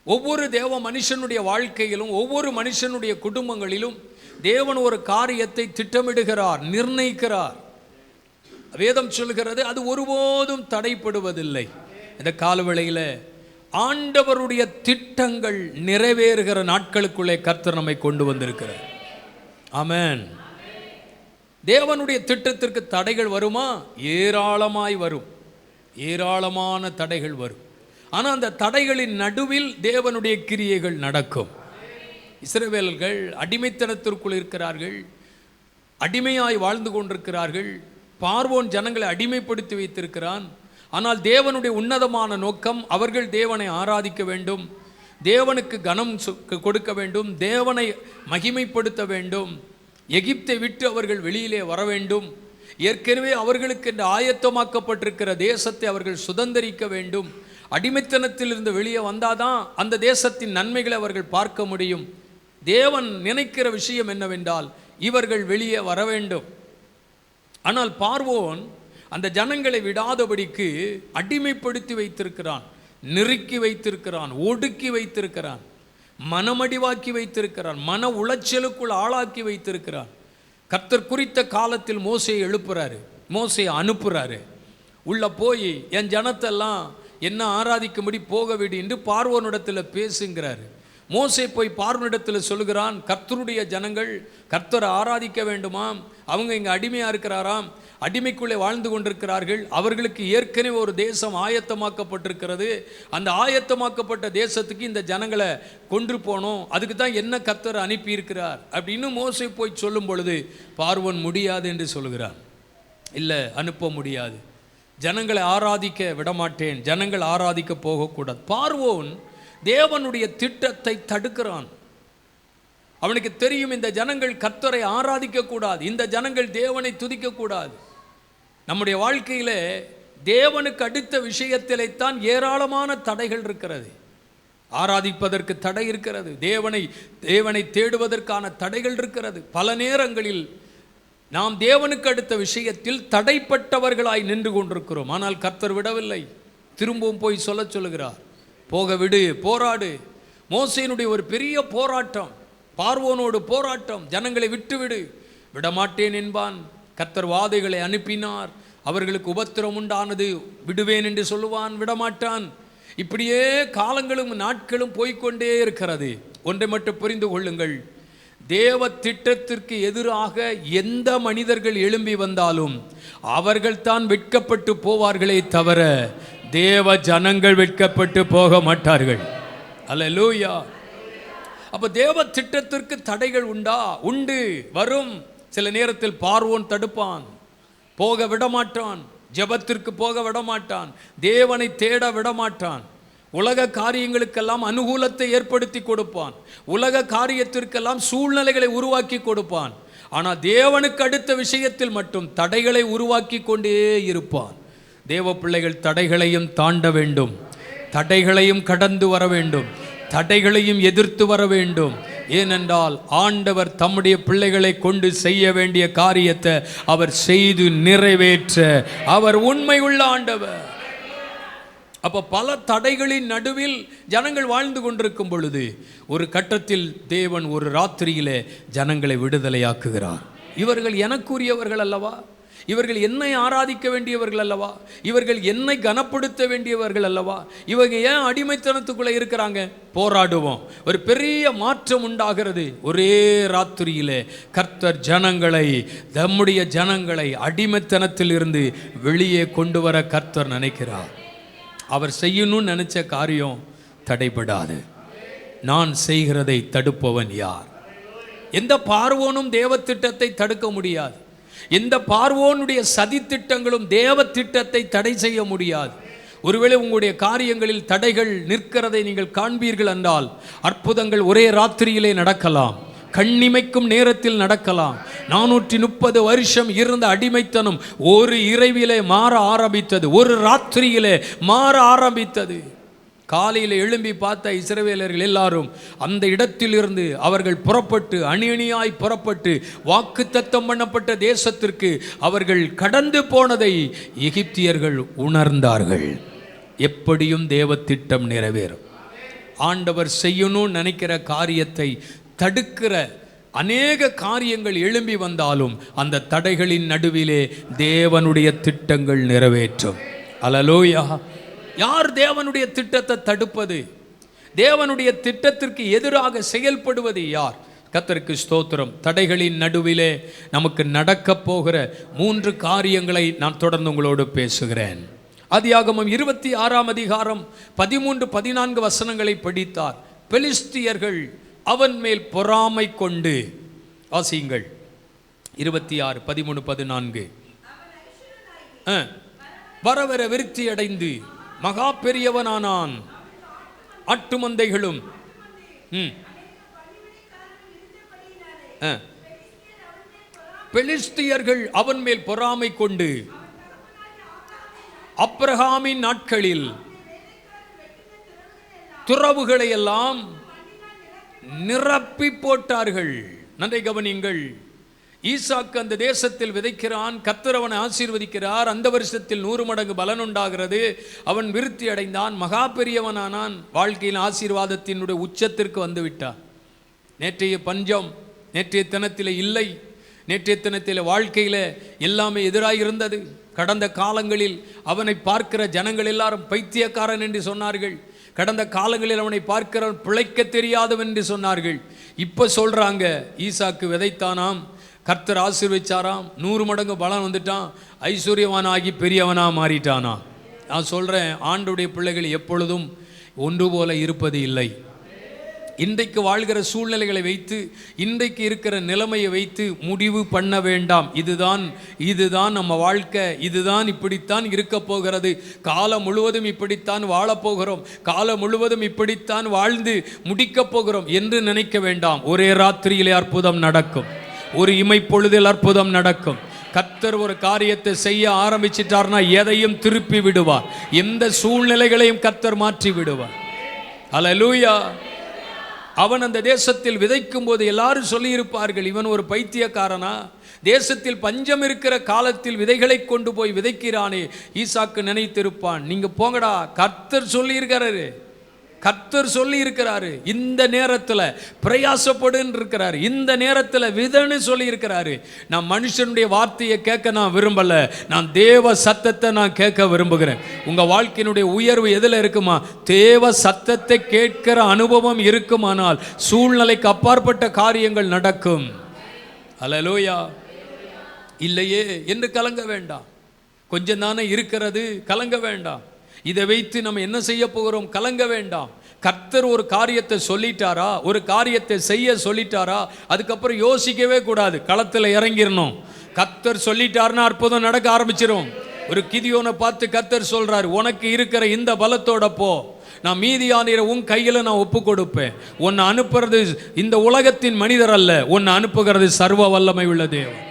ஒவ்வொரு தேவ மனுஷனுடைய வாழ்க்கையிலும், ஒவ்வொரு மனுஷனுடைய குடும்பங்களிலும் தேவன் ஒரு காரியத்தை திட்டமிடுகிறார், நிர்ணயிக்கிறார். வேதம் சொல்கிறது அது ஒருபோதும் தடைப்படுவதில்லை. இந்த காலவேளையில் ஆண்டவருடைய திட்டங்கள் நிறைவேறுகிற நாட்களுக்குள்ளே கர்த்தர் நம்மை கொண்டு வந்திருக்கிறார். ஆமென். தேவனுடைய திட்டத்திற்கு தடைகள் வருமா? ஏராளமாய் வரும், ஏராளமான தடைகள் வரும். ஆனால் அந்த தடைகளின் நடுவில் தேவனுடைய கிரியைகள் நடக்கும். இஸ்ரவேலர்கள் அடிமைத்தனத்திற்குள் இருக்கிறார்கள், அடிமையாய் வாழ்ந்து கொண்டிருக்கிறார்கள். பார்வோன் ஜனங்களை அடிமைப்படுத்தி வைத்திருக்கிறான். ஆனால் தேவனுடைய உன்னதமான நோக்கம், அவர்கள் தேவனை ஆராதிக்க வேண்டும், தேவனுக்கு கனம் கொடுக்க வேண்டும், தேவனை மகிமைப்படுத்த வேண்டும். எகிப்தை விட்டு அவர்கள் வெளியிலே வர வேண்டும். ஏற்கனவே அவர்களுக்கு என்று ஆயத்தமாக்கப்பட்டிருக்கிற தேசத்தை அவர்கள் சுதந்திரிக்க வேண்டும். அடிமைத்தனத்திலிருந்து வெளியே வந்தாதான் அந்த தேசத்தின் நன்மைகளை அவர்கள் பார்க்க முடியும். தேவன் நினைக்கிற விஷயம் என்னவென்றால், இவர்கள் வெளியே வர வேண்டும். ஆனால் பார்வோன் அந்த ஜனங்களை விடாதபடிக்கு அடிமைப்படுத்தி வைத்திருக்கிறான், நெருக்கி வைத்திருக்கிறான், ஒடுக்கி வைத்திருக்கிறான், மனமடிவாக்கி வைத்திருக்கிறான், மன உளைச்சலுக்குள் ஆளாக்கி வைத்திருக்கிறான். கர்த்தர் குறித்த காலத்தில் மோசேயை எழுப்புறாரு, மோசேயை அனுப்புறாரு. உள்ள போய் என் ஜனத்தெல்லாம் என்ன ஆராதிக்கும்படி போக விடு என்று பார்வோனிடத்தில் பேசுங்கிறாரு. மோசே போய் பார்வோனிடத்தில் சொல்லுகிறான், கர்த்தருடைய ஜனங்கள் கர்த்தரை ஆராதிக்க வேண்டுமாம், அவங்க இங்கே அடிமையாக இருக்கிறாராம், அடிமைக்குள்ளே வாழ்ந்து கொண்டிருக்கிறார்கள், அவர்களுக்கு ஏற்கனவே ஒரு தேசம் ஆயத்தமாக்கப்பட்டிருக்கிறது, அந்த ஆயத்தமாக்கப்பட்ட தேசத்துக்கு இந்த ஜனங்களை கொன்று போனோம், அதுக்கு தான் என்ன கர்த்தர் அனுப்பியிருக்கிறார் அப்படின்னு மோசே போய் சொல்லும் பொழுது பார்வோன் முடியாது என்று சொல்லுகிறான். இல்லை, அனுப்ப முடியாது, ஜனங்களை ஆராதிக்க விடமாட்டேன், ஜனங்கள் ஆராதிக்க போகக்கூடாது. பார்வோன் தேவனுடைய திட்டத்தை தடுக்கிறான். அவனுக்கு தெரியும் இந்த ஜனங்கள் கர்த்தரை ஆராதிக்க கூடாது, இந்த ஜனங்கள் தேவனை துதிக்க கூடாது. நம்முடைய வாழ்க்கையில தேவனுக்கு அடுத்த விஷயத்திலே தான் ஏராளமான தடைகள் இருக்கிறது. ஆராதிப்பதற்கு தடை இருக்கிறது, தேவனை தேடுவதற்கான தடைகள் இருக்கிறது. பல நேரங்களில் நாம் தேவனுக்கு அடுத்த விஷயத்தில் தடைப்பட்டவர்களாய் நின்று கொண்டிருக்கிறோம். ஆனால் கர்த்தர் விடவில்லை, திரும்பவும் போய் சொல்லுகிறார், போக விடு, போராடு. மோசேயினுடைய ஒரு பெரிய போராட்டம், பார்வோனோடு போராட்டம், ஜனங்களை விட்டுவிடு, விடமாட்டேன் என்பான். கர்த்தர் வாதைகளை அனுப்பினார், அவர்களுக்கு உபத்திரம் உண்டானது, விடுவேன் என்று சொல்லுவான், விடமாட்டான். இப்படியே காலங்களும் நாட்களும் போய்கொண்டே இருக்கிறது. ஒன்றை மட்டும் புரிந்து கொள்ளுங்கள், தேவ திட்டத்திற்கு எதிராக எந்த மனிதர்கள் எழும்பி வந்தாலும் அவர்கள் தான் வெட்கப்பட்டு போவார்களே தவிர தேவ ஜனங்கள் வெட்கப்பட்டு போக மாட்டார்கள். அல்லேலூயா. அப்ப தேவ திட்டத்திற்கு தடைகள் உண்டா? உண்டு, வரும். சில நேரத்தில் பார்வோன் தடுப்பான், போக விடமாட்டான், ஜெபத்திற்கு போக விடமாட்டான், தேவனை தேட விடமாட்டான், உலக காரியங்களுக்கெல்லாம் அனுகூலத்தை ஏற்படுத்தி கொடுப்பான், உலக காரியத்திற்கெல்லாம் சூழ்நிலைகளை உருவாக்கி கொடுப்பான். ஆனால் தேவனுக்கு அடுத்த விஷயத்தில் மட்டும் தடைகளை உருவாக்கி கொண்டே இருப்பான். தேவ பிள்ளைகள் தடைகளையும் தாண்ட வேண்டும், தடைகளையும் கடந்து வர வேண்டும், தடைகளையும் எதிர்த்து வர வேண்டும். ஏனென்றால் ஆண்டவர் தம்முடைய பிள்ளைகளை கொண்டு செய்ய வேண்டிய காரியத்தை அவர் செய்து நிறைவேற்ற அவர் உண்மை உள்ள ஆண்டவர். அப்ப பல தடைகளின் நடுவில் ஜனங்கள் வாழ்ந்து கொண்டிருக்கும் பொழுது ஒரு கட்டத்தில் தேவன் ஒரு ராத்திரியிலே ஜனங்களை விடுதலையாக்குகிறார். இவர்கள் எனக்குரியவர்கள் அல்லவா, இவர்கள் என்னை ஆராதிக்க வேண்டியவர்கள் அல்லவா, இவர்கள் என்னை கனப்படுத்த வேண்டியவர்கள் அல்லவா, இவங்க ஏன் அடிமைத்தனத்துக்குள்ளே இருக்கிறாங்க? போராடுவோம். ஒரு பெரிய மாற்றம் உண்டாகிறது. ஒரே ராத்திரியிலே கர்த்தர் ஜனங்களை, நம்முடைய ஜனங்களை அடிமைத்தனத்தில் இருந்து வெளியே கொண்டு வர கர்த்தர் நினைக்கிறார். அவர் செய்யணும்னு நினைச்ச காரியம் தடைபடாது. நான் செய்கிறதை தடுப்பவன் யார்? எந்த பார்வோனும் தேவ திட்டத்தை தடுக்க முடியாது. எந்த பார்வோனுடைய சதி திட்டங்களும் தேவ திட்டத்தை தடை செய்ய முடியாது. ஒருவேளை உங்களுடைய காரியங்களில் தடைகள் நிற்கிறதை நீங்கள் காண்பீர்கள் என்றால் அற்புதங்கள் ஒரே ராத்திரியிலே நடக்கலாம், கண்ணிமைக்கும் நேரத்தில் நடக்கலாம். 430 வருஷம் இருந்த அடிமைத்தனம் ஒரு இரவிலே மாற ஆரம்பித்தது, ஒரு ராத்திரியிலே மாற ஆரம்பித்தது. காலையில் எழும்பி பார்த்த இஸ்ரவேலர்கள் எல்லாரும் அந்த இடத்திலிருந்து அவர்கள் புறப்பட்டு அணி அணியாய் புறப்பட்டு வாக்குத்தத்தம் பண்ணப்பட்ட தேசத்திற்கு அவர்கள் கடந்து போனதை எகிப்தியர்கள் உணர்ந்தார்கள். எப்படியும் தேவ திட்டம் நிறைவேறும். ஆண்டவர் செய்யணும்னு நினைக்கிற காரியத்தை தடுக்கிற அநேக காரியங்கள் எழும்பி வந்தாலும் அந்த தடைகளின் நடுவிலே தேவனுடைய திட்டங்கள் நிறைவேற்றும். அல்லேலூயா. யார் தேவனுடைய திட்டத்தை தடுப்பது? தேவனுடைய திட்டத்திற்கு எதிராக செயல்படுவது யார்? கர்த்தருக்கு ஸ்தோத்திரம். தடைகளின் நடுவிலே நமக்கு நடக்க போகிற 3 காரியங்களை நான் தொடர்ந்து உங்களோடு பேசுகிறேன். ஆதியாகமம் 26ஆம் அதிகாரம் 13-14 வசனங்களை படித்தார். பெலிஸ்தியர்கள் அவன் மேல் பொறாமை கொண்டு, வாசியுங்கள் 26, 13, 14. வரவர விருத்தி அடைந்து மகா பெரியவனானான், ஆட்டு மந்தைகளும் பெலிஸ்தியர்கள் அவன் மேல் பொறாமை கொண்டு ஆபிரகாமின் நாட்களில் துறவுகளை எல்லாம் நிரப்பி போட்டார்கள். நன்றை கவனியுங்கள். ஈசாக்கு அந்த தேசத்தில் விதைக்கிறான், கர்த்தர் அவனை ஆசீர்வதிக்கிறார். அந்த வருஷத்தில் 100 மடங்கு பலன் உண்டாகிறது. அவன் விருத்தி அடைந்தான், மகா பெரியவனானான், வாழ்க்கையில் ஆசீர்வாதத்தினுடைய உச்சத்திற்கு வந்து விட்டான். நேற்றைய பஞ்சம் நேற்றைய தினத்தில் இல்லை. நேற்றைய தினத்தில் வாழ்க்கையில் எல்லாமே எதிராக இருந்தது. கடந்த காலங்களில் அவனை பார்க்கிற ஜனங்கள் எல்லாரும் பைத்தியக்காரன் என்று சொன்னார்கள். கடந்த காலங்களில் அவனை பார்க்கிறவன் பிழைக்க தெரியாதவன் என்று சொன்னார்கள். இப்போ சொல்கிறாங்க, ஈசாக்கு விதைத்தானாம், கர்த்தர் ஆசீர்வதிச்சாராம், 100 மடங்கு பலன் வந்துட்டான், ஐஸ்வர்யவானாகி பெரியவனாக மாறிட்டானா. நான் சொல்கிறேன், ஆண்டவருடைய பிள்ளைகள் எப்பொழுதும் ஒன்று போல இருப்பது இல்லை. இன்றைக்கு வாழ்கிற சூழ்நிலைகளை வைத்து, இன்றைக்கு இருக்கிற நிலைமையை வைத்து முடிவு பண்ண வேண்டாம். இதுதான் நம்ம வாழ்க்கை, இதுதான் இப்படித்தான் இருக்க போகிறது, காலம் முழுவதும் இப்படித்தான் வாழப்போகிறோம், காலம் முழுவதும் இப்படித்தான் வாழ்ந்து முடிக்கப் போகிறோம் என்று நினைக்க வேண்டாம். ஒரே ராத்திரியிலே அற்புதம் நடக்கும், ஒரு இமைப்பொழுதில் அற்புதம் நடக்கும். கர்த்தர் ஒரு காரியத்தை செய்ய ஆரம்பிச்சிட்டார்னா எதையும் திருப்பி விடுவார், எந்த சூழ்நிலைகளையும் கர்த்தர் மாற்றி விடுவார். அல்லேலூயா. அவன் அந்த தேசத்தில் விதைக்கும் போது எல்லாரும் சொல்லியிருப்பார்கள், இவன் ஒரு பைத்தியக்காரனா, தேசத்தில் பஞ்சம் இருக்கிற காலத்தில் விதைகளை கொண்டு போய் விதைக்கிறானே. ஈசாக்கு நினைத்திருப்பான், நீங்க போங்கடா, கர்த்தர் சொல்லியிருக்கிறாரு, கர்த்தர் சொல்லி இருக்கிறாரு, இந்த நேரத்தில் பிரயாசப்படுன்னு இருக்கிறாரு, இந்த நேரத்தில் விதன்னு சொல்லி இருக்கிறாரு. நான் மனுஷனுடைய வார்த்தையை கேட்க நான் விரும்பல, நான் தேவ சத்தத்தை நான் கேட்க விரும்புகிறேன். உங்க வாழ்க்கையினுடைய உயர்வு எதில் இருக்குமா? தேவ சத்தத்தை கேட்கிற அனுபவம் இருக்குமானால் சூழ்நிலைக்கு அப்பாற்பட்ட காரியங்கள் நடக்கும். அல்லேலூயா. இல்லையே என்று கலங்க வேண்டாம். கொஞ்சம் தானே இருக்கிறது, கலங்க வேண்டாம். இதை வைத்து நம்ம என்ன செய்ய போகிறோம், கலங்க வேண்டாம். கர்த்தர் ஒரு காரியத்தை சொல்லிட்டாரா, ஒரு காரியத்தை செய்ய சொல்லிட்டாரா, அதுக்கப்புறம் யோசிக்கவே கூடாது, களத்தில் இறங்கிடணும். கர்த்தர் சொல்லிட்டாருன்னா அற்புதம் நடக்க ஆரம்பிச்சிடும். ஒரு கிதியோனை பார்த்து கர்த்தர் சொல்றாரு, உனக்கு இருக்கிற இந்த பலத்தோட போ, நான் மீதியானிற உன் கையில் நான் ஒப்பு கொடுப்பேன். உன்னை அனுப்புறது இந்த உலகத்தின் மனிதர் அல்ல, உன்னை அனுப்புகிறது சர்வ வல்லமை உள்ள தேவன்.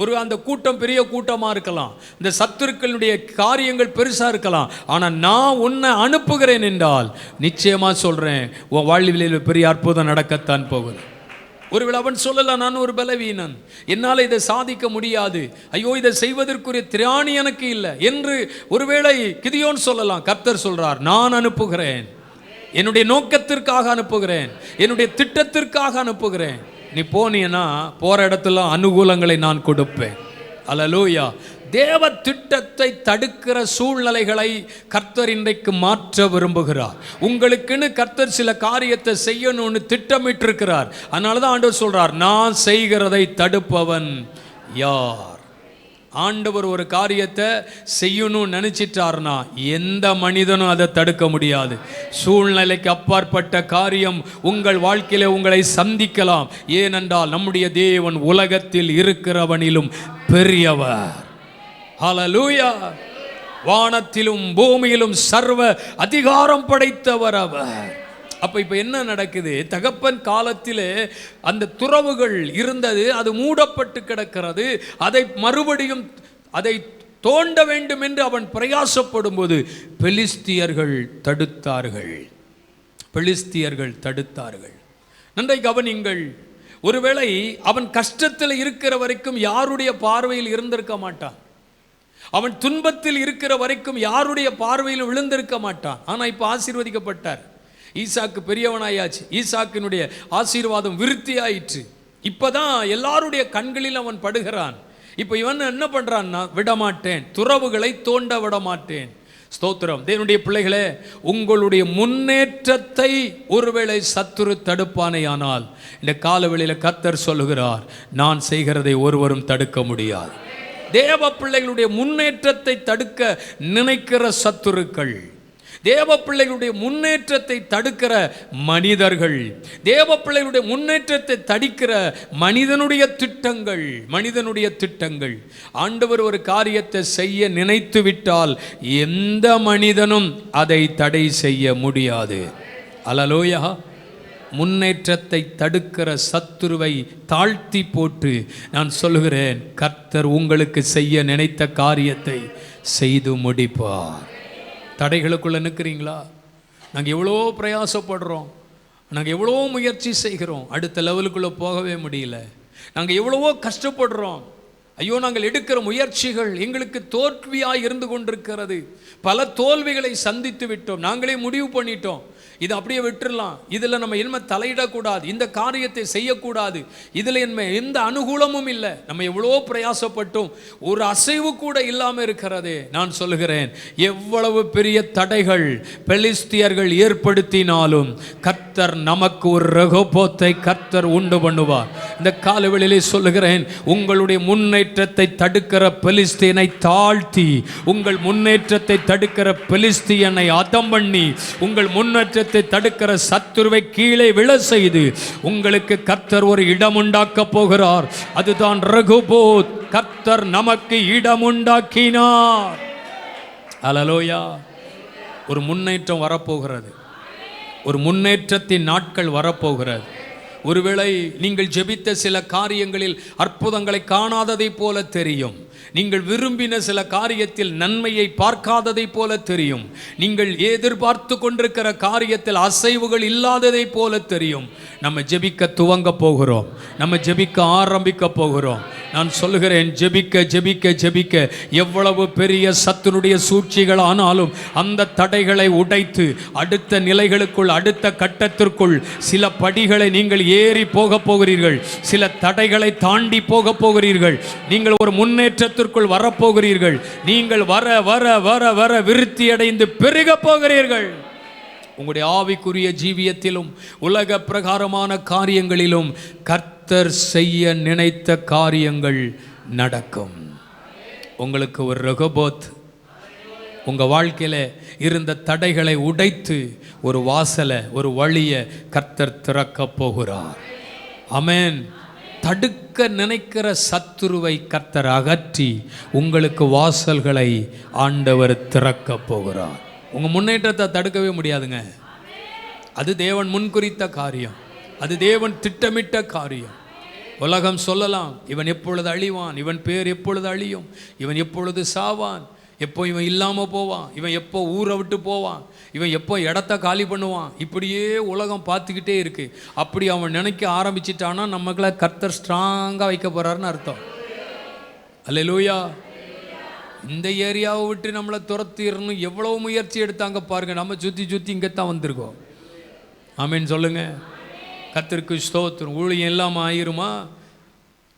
ஒரு அந்த கூட்டம் பெரிய கூட்டமாக இருக்கலாம், இந்த சத்துருக்களுடைய காரியங்கள் பெருசாக இருக்கலாம், ஆனால் நான் உன்னை அனுப்புகிறேன் என்றால் நிச்சயமாக சொல்கிறேன், உன் வாழ்வில் பெரிய அற்புதம் நடக்கத்தான் போகுது. ஒருவேளை அவன் சொல்லலாம், நான் ஒரு பலவீனன், என்னால் இதை சாதிக்க முடியாது, ஐயோ இதை செய்வதற்குரிய திராணி எனக்கு இல்லை என்று ஒருவேளை கிதியோன் சொல்லலாம். கர்த்தர் சொல்றார், நான் அனுப்புகிறேன், என்னுடைய நோக்கத்திற்காக அனுப்புகிறேன், என்னுடைய திட்டத்திற்காக அனுப்புகிறேன். நீ போனீன்னா போற இடத்துல அனுகூலங்களை நான் கொடுப்பேன். அல்லேலூயா. தேவ திட்டத்தை தடுக்கிற சூழ்நிலைகளை கர்த்தர் இன்றைக்கு மாற்ற விரும்புகிறார். உங்களுக்குன்னு கர்த்தர் சில காரியத்தை செய்யணும்னு திட்டமிட்டிருக்கிறார். அதனால தான் ஆண்டவர் சொல்றார், நான் செய்கிறதை தடுப்பவன் யார்? ஆண்டவர் ஒரு காரியத்தை செய்யணும்னு நினைச்சிட்டார்னா எந்த மனிதனும் அதை தடுக்க முடியாது. சூழ்நிலைக்கு அப்பாற்பட்ட காரியம் உங்கள் வாழ்க்கையில உங்களை சந்திக்கலாம். ஏனென்றால் நம்முடைய தேவன் உலகத்தில் இருக்கிறவனிலும் பெரியவர். ஹல்லேலூயா. வானத்திலும் பூமியிலும் சர்வ அதிகாரம் படைத்தவர் அவர். அப்போ இப்போ என்ன நடக்குது? தகப்பன் காலத்திலே அந்த துறவுகள் இருந்தது, அது மூடப்பட்டு கிடக்கிறது. அதை மறுபடியும் அதை தோண்ட வேண்டும் என்று அவன் பிரயாசப்படும் போது பெலிஸ்தியர்கள் தடுத்தார்கள். பெலிஸ்தியர்கள் தடுத்தார்கள். நன்றை கவனிங்கள். ஒருவேளை அவன் கஷ்டத்தில் இருக்கிற வரைக்கும் யாருடைய பார்வையில் இருந்திருக்க மாட்டான், அவன் துன்பத்தில் இருக்கிற வரைக்கும் யாருடைய பார்வையில் விழுந்திருக்க மாட்டான். ஆனால் இப்போ ஆசீர்வதிக்கப்பட்டார். ஈசாக்கு பெரியவனாயாச்சு, ஈசாக்கினுடைய ஆசீர்வாதம் விருத்தி ஆயிற்று. இப்போதான் எல்லாருடைய கண்களில் அவன் படுகிறான். இப்போ இவன் என்ன பண்ணுறான்னா, விடமாட்டேன், துறவுகளை தோண்ட விடமாட்டேன். ஸ்தோத்திரம். தேவனுடைய பிள்ளைகளே, உங்களுடைய முன்னேற்றத்தை ஒருவேளை சத்துரு தடுப்பானேயானால் இந்த காலவெளியில் கர்த்தர் சொல்லுகிறார், நான் செய்கிறதை ஒருவரும் தடுக்க முடியாது. தேவ பிள்ளைகளுடைய முன்னேற்றத்தை தடுக்க நினைக்கிற சத்துருக்கள், தேவ பிள்ளைகளுடைய முன்னேற்றத்தை தடுக்கிற மனிதர்கள், தேவ பிள்ளைகளுடைய முன்னேற்றத்தை தடுக்கிற மனிதனுடைய திட்டங்கள். ஆண்டவர் ஒரு காரியத்தை செய்ய நினைத்து விட்டால் எந்த மனிதனும் அதை தடை செய்ய முடியாது. அல்லேலூயா. முன்னேற்றத்தை தடுக்கிற சத்துருவை தாழ்த்தி போட்டு நான் சொல்லுகிறேன், கர்த்தர் உங்களுக்கு செய்ய நினைத்த காரியத்தை செய்து முடிப்பார். தடைகளுக்குள்ளே நிற்கிறீங்களா? நாங்கள் எவ்வளோ பிரயாசப்படுறோம், நாங்கள் எவ்வளோ முயற்சி செய்கிறோம், அடுத்த லெவலுக்குள்ளே போகவே முடியல. நாங்கள் எவ்வளவோ கஷ்டப்படுறோம், ஐயோ நாங்கள் எடுக்கிற முயற்சிகள் எங்களுக்கு தோல்வியாக இருந்து கொண்டிருக்கிறது, பல தோல்விகளை சந்தித்து விட்டோம், நாங்களே முடிவு பண்ணிட்டோம், இதை அப்படியே விட்டுறலாம், இதில் நம்ம என்ன தலையிடக்கூடாது, இந்த காரியத்தை செய்யக்கூடாது, இதில் என்ன எந்த அனுகூலமும் இல்லை, நம்ம எவ்வளோ பிரயாசப்பட்டும் ஒரு அசைவு கூட இல்லாமல் இருக்கிறதே. நான் சொல்லுகிறேன், எவ்வளவு பெரிய தடைகள் பெலிஸ்தியர்கள் ஏற்படுத்தினாலும் கர்த்தர் நமக்கு ஒரு ரெகோபோத்தை கர்த்தர் உண்டு பண்ணுவார். இந்த காலவெளியிலே சொல்லுகிறேன், உங்களுடைய முன்னேற்றத்தை தடுக்கிற பெலிஸ்தீனை தாழ்த்தி, உங்கள் முன்னேற்றத்தை தடுக்கிற பெலிஸ்தியனை அதம் பண்ணி, உங்கள் முன்னேற்றத்தை தடுக்கிற சத்துருவை கீழே விழ செய்து உங்களுக்கு கர்த்தர் ஒரு இடம் உண்டாக்க போகிறார். அதுதான் ரெகோபோத். கர்த்தர் நமக்கு இடம் உண்டாக்கினார். அல்லேலூயா. ஒரு முன்னேற்றம் வரப்போகிறது, ஒரு முன்னேற்றத்தின் நாட்கள் வரப்போகிறது. ஒருவேளை நீங்கள் ஜெபித்த சில காரியங்களில் அற்புதங்களை காணாததை போல தெரியும், நீங்கள் விரும்பின சில காரியத்தில் நன்மையை பார்க்காததை போல தெரியும், நீங்கள் எதிர்பார்த்து கொண்டிருக்கிற காரியத்தில் அசைவுகள் இல்லாததை போல தெரியும். நம்ம ஜெபிக்க துவங்க போகிறோம், நம்ம ஜெபிக்க ஆரம்பிக்க போகிறோம். நான் சொல்லுகிறேன், ஜெபிக்க ஜெபிக்க ஜெபிக்க எவ்வளவு பெரிய சத்துருடைய சூழ்ச்சிகள் ஆனாலும் அந்த தடைகளை உடைத்து அடுத்த நிலைகளுக்குள், அடுத்த கட்டத்திற்குள் சில படிகளை நீங்கள் ஏறி போக போகிறீர்கள், சில தடைகளை தாண்டி போக போகிறீர்கள், நீங்கள் ஒரு முன்னேற்றத்திற்குள் வரப்போகிறீர்கள். நீங்கள் வர வர வர வர விருத்தி அடைந்து பெருக போகிறீர்கள். உங்களுடைய ஆவிக்குரிய ஜீவியத்திலும் உலக பிரகாரமான காரியங்களிலும் கர்த்தர் செய்ய நினைத்த காரியங்கள் நடக்கும். உங்களுக்கு ஒரு ரெகோபோத், உங்கள் வாழ்க்கையில் இருந்த தடைகளை உடைத்து ஒரு வாசலை, ஒரு வழியை கர்த்தர் திறக்க போகிறார். ஆமென். தடுக்க நினைக்கிற சத்துருவை கர்த்தர் அகற்றி உங்களுக்கு வாசல்களை ஆண்டவர் திறக்க போகிறார். உங்கள் முன்னேற்றத்தை தடுக்கவே முடியாதுங்க. அது தேவன் முன்குறித்த காரியம், அது தேவன் திட்டமிட்ட காரியம். உலகம் சொல்லலாம், இவன் எப்பொழுது அழிவான், இவன் பேர் எப்பொழுது அழியும், இவன் எப்பொழுது சாவான், எப்போ இவன் இல்லாமல் போவான், இவன் எப்போ ஊரை விட்டு போவான், இவன் எப்போ இடத்த காலி பண்ணுவான், இப்படியே உலகம் பார்த்துக்கிட்டே இருக்குது. அப்படி அவன் நினைக்க ஆரம்பிச்சிட்டான்னா நமக்குள்ள கர்த்தர் ஸ்ட்ராங்காக வைக்க போகிறாருன்னு அர்த்தம். அல்லேலூயா. இந்த ஏரியாவை விட்டு நம்மளை துரத்திடணும் எவ்வளோ முயற்சி எடுத்தாங்க பாருங்கள், நம்ம சுற்றி சுற்றி இங்கே தான் வந்திருக்கோம். ஆமீன் சொல்லுங்கள். கர்த்தருக்கு ஸ்தோத்திரம். ஊழியம் இல்லாமல் ஆயிருமா?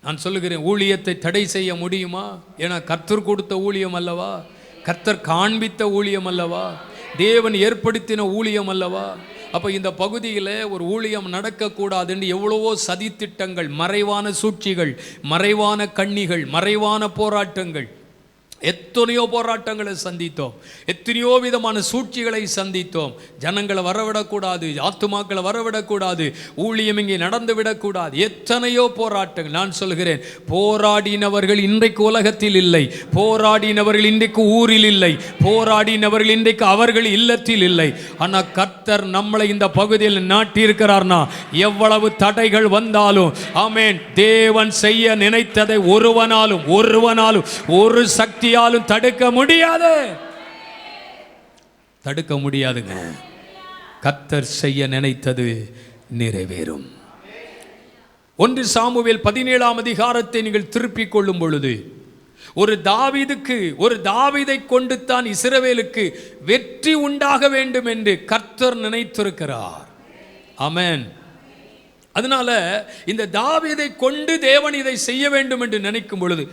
நான் சொல்லுகிறேன், ஊழியத்தை தடை செய்ய முடியுமா? ஏன்னா கர்த்தர் கொடுத்த ஊழியம் அல்லவா, கர்த்தர் காண்பித்த ஊழியம் அல்லவா, தேவன் ஏற்படுத்தின ஊழியம் அல்லவா. அப்போ இந்த பகுதியில் ஒரு ஊழியம் நடக்கக்கூடாதுன்னு எவ்வளவோ சதித்திட்டங்கள், மறைவான சூழ்ச்சிகள், மறைவான கண்ணிகள், மறைவான போராட்டங்கள், எத்தனையோ போராட்டங்களை சந்தித்தோம், எத்தனையோ விதமான சூழ்ச்சிகளை சந்தித்தோம். ஜனங்களை வரவிடக்கூடாது, ஆத்துமாக்களை வரவிடக்கூடாது, ஊழியம் இங்கே நடந்து விடக்கூடாது, எத்தனையோ போராட்டங்கள். நான் சொல்கிறேன், போராடினவர்கள் இன்றைக்கு உலகத்தில் இல்லை, போராடினவர்கள் இன்றைக்கு ஊரில் இல்லை, போராடினவர்கள் இன்றைக்கு அவர்கள் இல்லத்தில் இல்லை. ஆனால் கர்த்தர் நம்மளை இந்த பகுதியில் நாட்டியிருக்கிறார்னா எவ்வளவு தடைகள் வந்தாலும், ஆமென், தேவன் செய்ய நினைத்ததை ஒருவனாலும் ஒரு சக்தி தடுக்க முடியாது, தடுக்க முடியாதுங்க. கர்த்தர் செய்ய நினைத்தது நிறைவேறும். 1 சாமுவேல் 17ஆம் அதிகாரத்தை நீங்கள் திருப்பிக் கொள்ளும் பொழுது, ஒரு தாவீதை கொண்டு தான் இஸ்ரவேலுக்கு வெற்றி உண்டாக வேண்டும் என்று கர்த்தர் நினைத்திருக்கிறார். ஆமென். அதனால இந்த தாவீதை கொண்டு தேவன் இதை செய்ய வேண்டும் என்று நினைக்கும் பொழுது,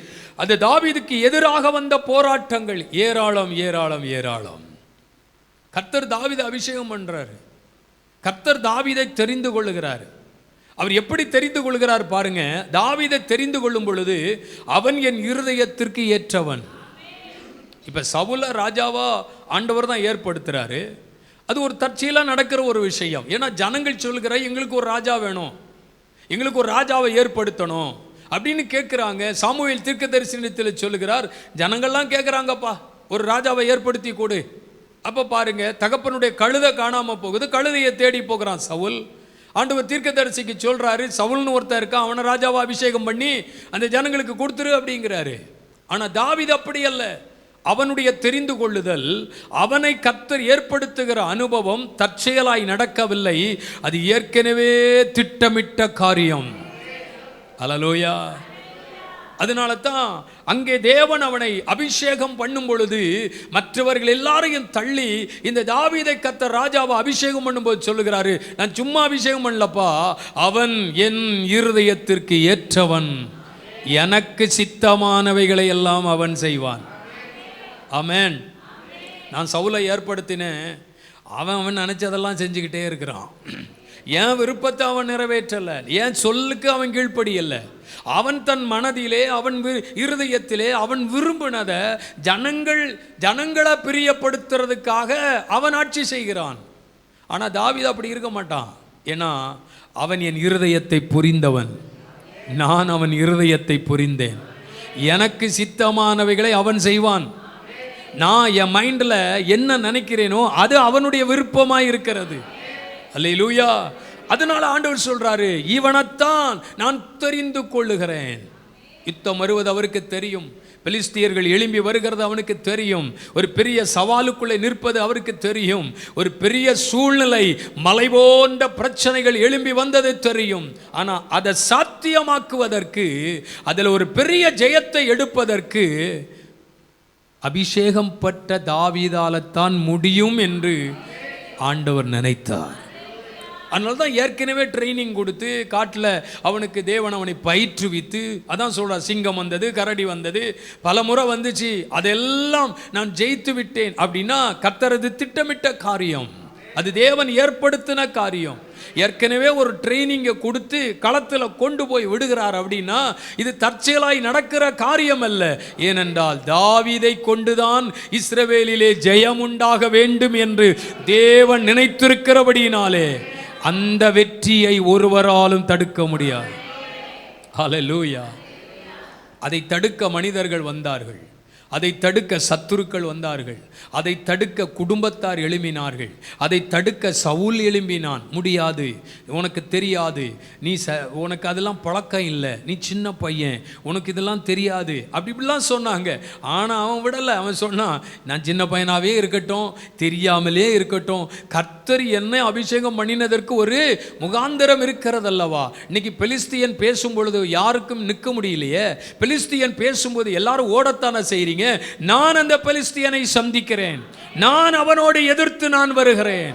அந்த தாவீதுக்கு எதிராக வந்த போராட்டங்கள் ஏராளம் ஏராளம் ஏராளம். கர்த்தர் தாவீதை அபிஷேகம் பண்றாரு, கர்த்தர் தாவீதை தெரிந்து கொள்ளுகிறார். அவர் எப்படி தெரிந்து கொள்கிறார் பாருங்க. தாவீதை தெரிந்து கொள்ளும் பொழுது, அவன் என் இருதயத்திற்கு ஏற்றவன். இப்ப சவுல ராஜாவா ஆண்டவர் தான் ஏற்படுத்துறாரு. அது ஒரு தற்செயலாக நடக்கிற ஒரு விஷயம். ஏன்னா ஜனங்கள் சொல்கிற, எங்களுக்கு ஒரு ராஜா வேணும், எங்களுக்கு ஒரு ராஜாவை ஏற்படுத்தணும் அப்படின்னு கேட்குறாங்க. சாமுவேல் தீர்க்கதரிசனத்தில் சொல்லுகிறார், ஜனங்கள்லாம் கேட்குறாங்கப்பா, ஒரு ராஜாவை ஏற்படுத்தி கொடு. அப்போ பாருங்க, தகப்பனுடைய கழுதை காணாமல் போகுது, கழுதையை தேடி போகிறான் சவுல். ஆண்டவர் தீர்க்கதரிசிக்கு சொல்கிறாரு, சவுல்னு ஒருத்தர் இருக்கான், அவனை ராஜாவை அபிஷேகம் பண்ணி அந்த ஜனங்களுக்கு கொடுத்துரு அப்படிங்கிறாரு. ஆனால் தாவீது அப்படி அல்ல. அவனுடைய தெரிந்து கொள்ளுதல், அவனை கர்த்தர் ஏற்படுத்துகிற அனுபவம் தற்செயலாய் நடக்கவில்லை, அது ஏற்கனவே திட்டமிட்ட காரியம். அல்லேலூயா. அதனால தான் அங்கே தேவன் அவனை அபிஷேகம் பண்ணும் பொழுது மற்றவர்கள் எல்லாரையும் தள்ளி இந்த தாவீதை கர்த்தர் ராஜாவை அபிஷேகம் பண்ணும்போது சொல்லுகிறாரு, நான் சும்மா அபிஷேகம் பண்ணலப்பா, அவன் என் இருதயத்திற்கு ஏற்றவன், எனக்கு சித்தமானவைகளை எல்லாம் அவன் செய்வான். ஆமென். நான் சவுலை ஏற்படுத்தினேன், அவன் நினைச்சதெல்லாம் செஞ்சுக்கிட்டே இருக்கிறான். என் விருப்பத்தை அவன் நிறைவேற்றலை, என் சொல்லுக்கு அவன் கீழ்ப்படியல்ல. அவன் தன் மனதிலே அவன் இருதயத்திலே அவன் விரும்பினதை ஜனங்களை பிரியப்படுத்துறதுக்காக அவன் ஆட்சி செய்கிறான். ஆனால் தாவீது அப்படி இருக்க மாட்டான். ஏன்னா அவன் என் இருதயத்தை புரிந்தவன், நான் அவன் இருதயத்தை புரிந்தேன். எனக்கு சித்தமானவைகளை அவன் செய்வான். நான் என் மைண்டில் என்ன நினைக்கிறேனோ அது அவனுடைய விருப்பமாக இருக்கிறது. அல்லேலூயா. அதனால ஆண்டவர் சொல்றாரு, இவனைத்தான் நான் தெரிந்து கொள்ளுகிறேன். யுத்தம் வருவது அவருக்கு தெரியும், பெலிஸ்தியர்கள் எழும்பி வருகிறது அவனுக்கு தெரியும், ஒரு பெரிய சவாலுக்குள்ளே நிற்பது அவருக்கு தெரியும், ஒரு பெரிய சூழ்நிலை மலை போன்ற பிரச்சனைகள் எழும்பி வந்தது தெரியும். ஆனால் அதை சாத்தியமாக்குவதற்கு, அதில் ஒரு பெரிய ஜெயத்தை எடுப்பதற்கு அபிஷேகம் பெற்ற தாவீதால்தான் முடியும் என்று ஆண்டவர் நினைத்தார். அதனால தான் ஏற்கனவே ட்ரைனிங் கொடுத்து காட்டில் அவனுக்கு தேவன் அவனை பயிற்றுவித்து, அதான் சொல்கிறார், சிங்கம் வந்தது, கரடி வந்தது, பல முறை வந்துச்சு, அதெல்லாம் நான் ஜெயித்து விட்டேன். அப்படின்னா கர்த்தரது திட்டமிட்ட காரியம், அது தேவன் ஏற்படுத்தின காரியம். ஏற்கனவே ஒரு ட்ரைனிங்கை கொடுத்து களத்தில் கொண்டு போய் விடுகிறார். அப்படின்னா இது தற்செயலாய் நடக்கிற காரியம் அல்ல. ஏனென்றால் தாவீதை கொண்டுதான் இஸ்ரவேலிலே ஜெயம் உண்டாக வேண்டும் என்று தேவன் நினைத்திருக்கிறபடியினாலே அந்த வெற்றியை ஒருவராலும் தடுக்க முடியாது. ஹல்லேலூயா. அதை தடுக்க மனிதர்கள் வந்தார்கள், அதை தடுக்க சத்துருக்கள் வந்தார்கள், அதை தடுக்க குடும்பத்தார் எழும்பினார்கள், அதை தடுக்க சவுல் எழும்பினான். முடியாது, உனக்கு தெரியாது, நீ உனக்கு அதெல்லாம் பழக்கம் இல்லை, நீ சின்ன பையன், உனக்கு இதெல்லாம் தெரியாது, இப்படிலாம் சொன்னாங்க. ஆனால் அவன் விடலை. அவன் சொன்னான், நான் சின்ன பையனாகவே இருக்கட்டும், தெரியாமலே இருக்கட்டும், கர்த்தர் என்னை அபிஷேகம் பண்ணினதற்கு ஒரு முகாந்திரம் இருக்கிறதல்லவா. இன்னைக்கு பெலிஸ்தியன் பேசும் பொழுது யாருக்கும் நிற்க முடியலையே. பெலிஸ்தியன் பேசும்போது எல்லாரும் ஓடத்தானே செய்றீங்க. நான் அந்த பெலிஸ்தியனை சந்திக்கிறேன், நான் அவனோடு எதிர்த்து நான் வருகிறேன்.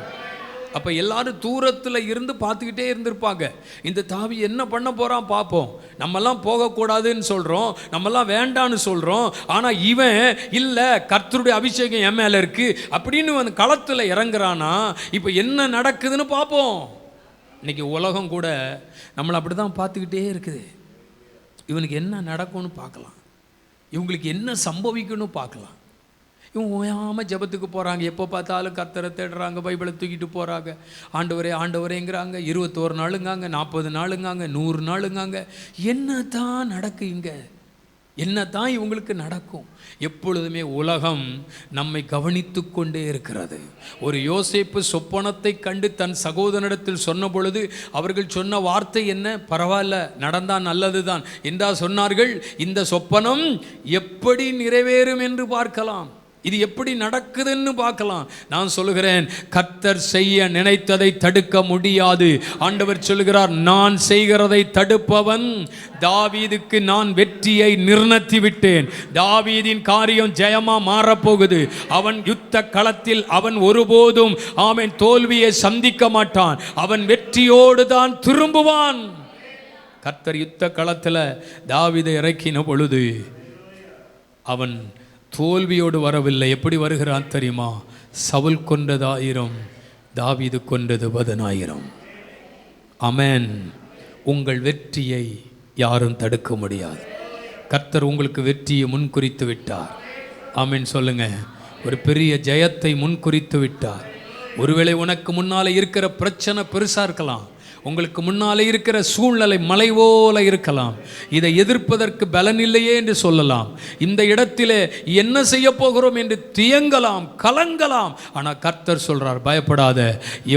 அப்ப எல்லாரும் தூரத்தில் இருந்து பார்த்துக்கிட்டே இருந்திருப்பாங்க, இந்த தாவி என்ன பண்ண போறான் பார்ப்போம். நம்மெல்லாம் போகக்கூடாதுன்னு சொல்றோம், நம்மெல்லாம் வேண்டான்னு சொல்றோம், ஆனா இவன் இல்லை, கர்த்தருடைய அபிஷேகம் என் மேல இருக்கு அப்படின்னு வந்து களத்தில் இறங்குறானா, இப்போ என்ன நடக்குதுன்னு பார்ப்போம். இன்னைக்கு உலகம் கூட நம்மளை அப்படிதான் பார்த்துக்கிட்டே இருக்குது. இவனுக்கு என்ன நடக்கும்னு பார்க்கலாம், இவங்களுக்கு என்ன சம்பவிக்கணும் பார்க்கலாம். இவங்க ஓயாமல் ஜபத்துக்கு போகிறாங்க, எப்போ பார்த்தாலும் கர்த்தரை தேடுறாங்க, பைபிளை தூக்கிட்டு போகிறாங்க, ஆண்டவரே ஆண்டவரேங்கிறாங்க, 21 நாளுங்காங்க, 40 நாளுங்காங்க, 100 நாளுங்காங்க. என்ன தான் நடக்கு இங்கே, என்ன தான் இவங்களுக்கு நடக்கும்? எப்பொழுதுமே உலகம் நம்மை கவனித்து கொண்டே இருக்கிறது. ஒரு யோசேப்பு சொப்பனத்தை கண்டு தன் சகோதரனிடத்தில் சொன்ன பொழுது அவர்கள் சொன்ன வார்த்தை என்ன? பரவாயில்ல, நடந்தால் நல்லது தான் என்றா சொன்னார்கள். இந்த சொப்பனம் எப்படி நிறைவேறும் என்று பார்க்கலாம், இது எப்படி நடக்குதுன்னு பார்க்கலாம். நான் சொல்லுகிறேன், கர்த்தர் செய்ய நினைத்ததை தடுக்க முடியாது. ஆண்டவர் சொல்லுகிறார், நான் செய்கிறதை தடுப்பவன், தாவீதுக்கு நான் வெற்றியை நிர்ணயித்து விட்டேன். தாவீதின் காரியம் ஜெயமா மாறப்போகுது. அவன் யுத்த களத்தில் அவன் ஒருபோதும் ஆமென் தோல்வியை சந்திக்க மாட்டான், அவன் வெற்றியோடு தான் திரும்புவான். கர்த்தர் யுத்த களத்தில் தாவீதை இறக்கின பொழுது அவன் தோல்வியோடு வரவில்லை. எப்படி வருகிறான் தெரியுமா? சவுல் கொண்டது 1000, தாவீது கொண்டது 10,000. ஆமென். உங்கள் வெற்றியை யாரும் தடுக்க முடியாது. கர்த்தர் உங்களுக்கு வெற்றியை முன்குறித்து விட்டார். ஆமென் சொல்லுங்க. ஒரு பெரிய ஜெயத்தை முன்குறித்து விட்டார். ஒருவேளை உனக்கு முன்னாலே இருக்கிற பிரச்சனை பெருசா இருக்கலாம், உங்களுக்கு முன்னாலே இருக்கிற சூழ்நிலை மலை போல இருக்கலாம், இதை எதிர்ப்பதற்கு பலன் இல்லையே என்று சொல்லலாம். இந்த இடத்திலே என்ன செய்ய போகிறோம் என்று தியங்கலாம், கலங்கலாம். ஆனால் கர்த்தர் சொல்றார், பயப்படாத,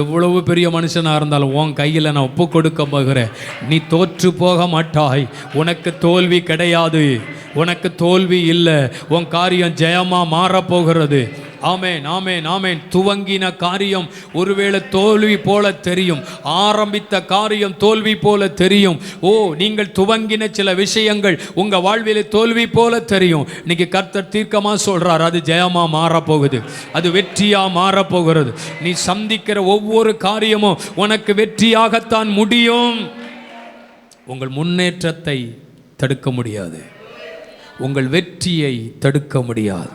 எவ்வளவு பெரிய மனுஷனாக இருந்தாலும் உன் கையில் நான் ஒப்பு கொடுக்க போகிறேன், நீ தோற்று போக மாட்டாய், உனக்கு தோல்வி கிடையாது, உனக்கு தோல்வி இல்லை, உன் காரியம் ஜெயமாக மாறப்போகிறது. ஆமேன், ஆமேன், ஆமேன். துவங்கின காரியம் ஒருவேளை தோல்வி போல தெரியும், ஆரம்பித்த காரியம் தோல்வி போல தெரியும். நீங்கள் துவங்கின சில விஷயங்கள் உங்க வாழ்விலே தோல்வி போல தெரியும். இன்னைக்கு கர்த்தர் தீர்க்கமா சொல்றார், அது ஜெயமா மாறப்போகுது, அது வெற்றியா மாறப்போகிறது. நீ சந்திக்கிற ஒவ்வொரு காரியமும் உனக்கு வெற்றியாகத்தான் முடியும். உங்கள் முன்னேற்றத்தை தடுக்க முடியாது, உங்கள் வெற்றியை தடுக்க முடியாது.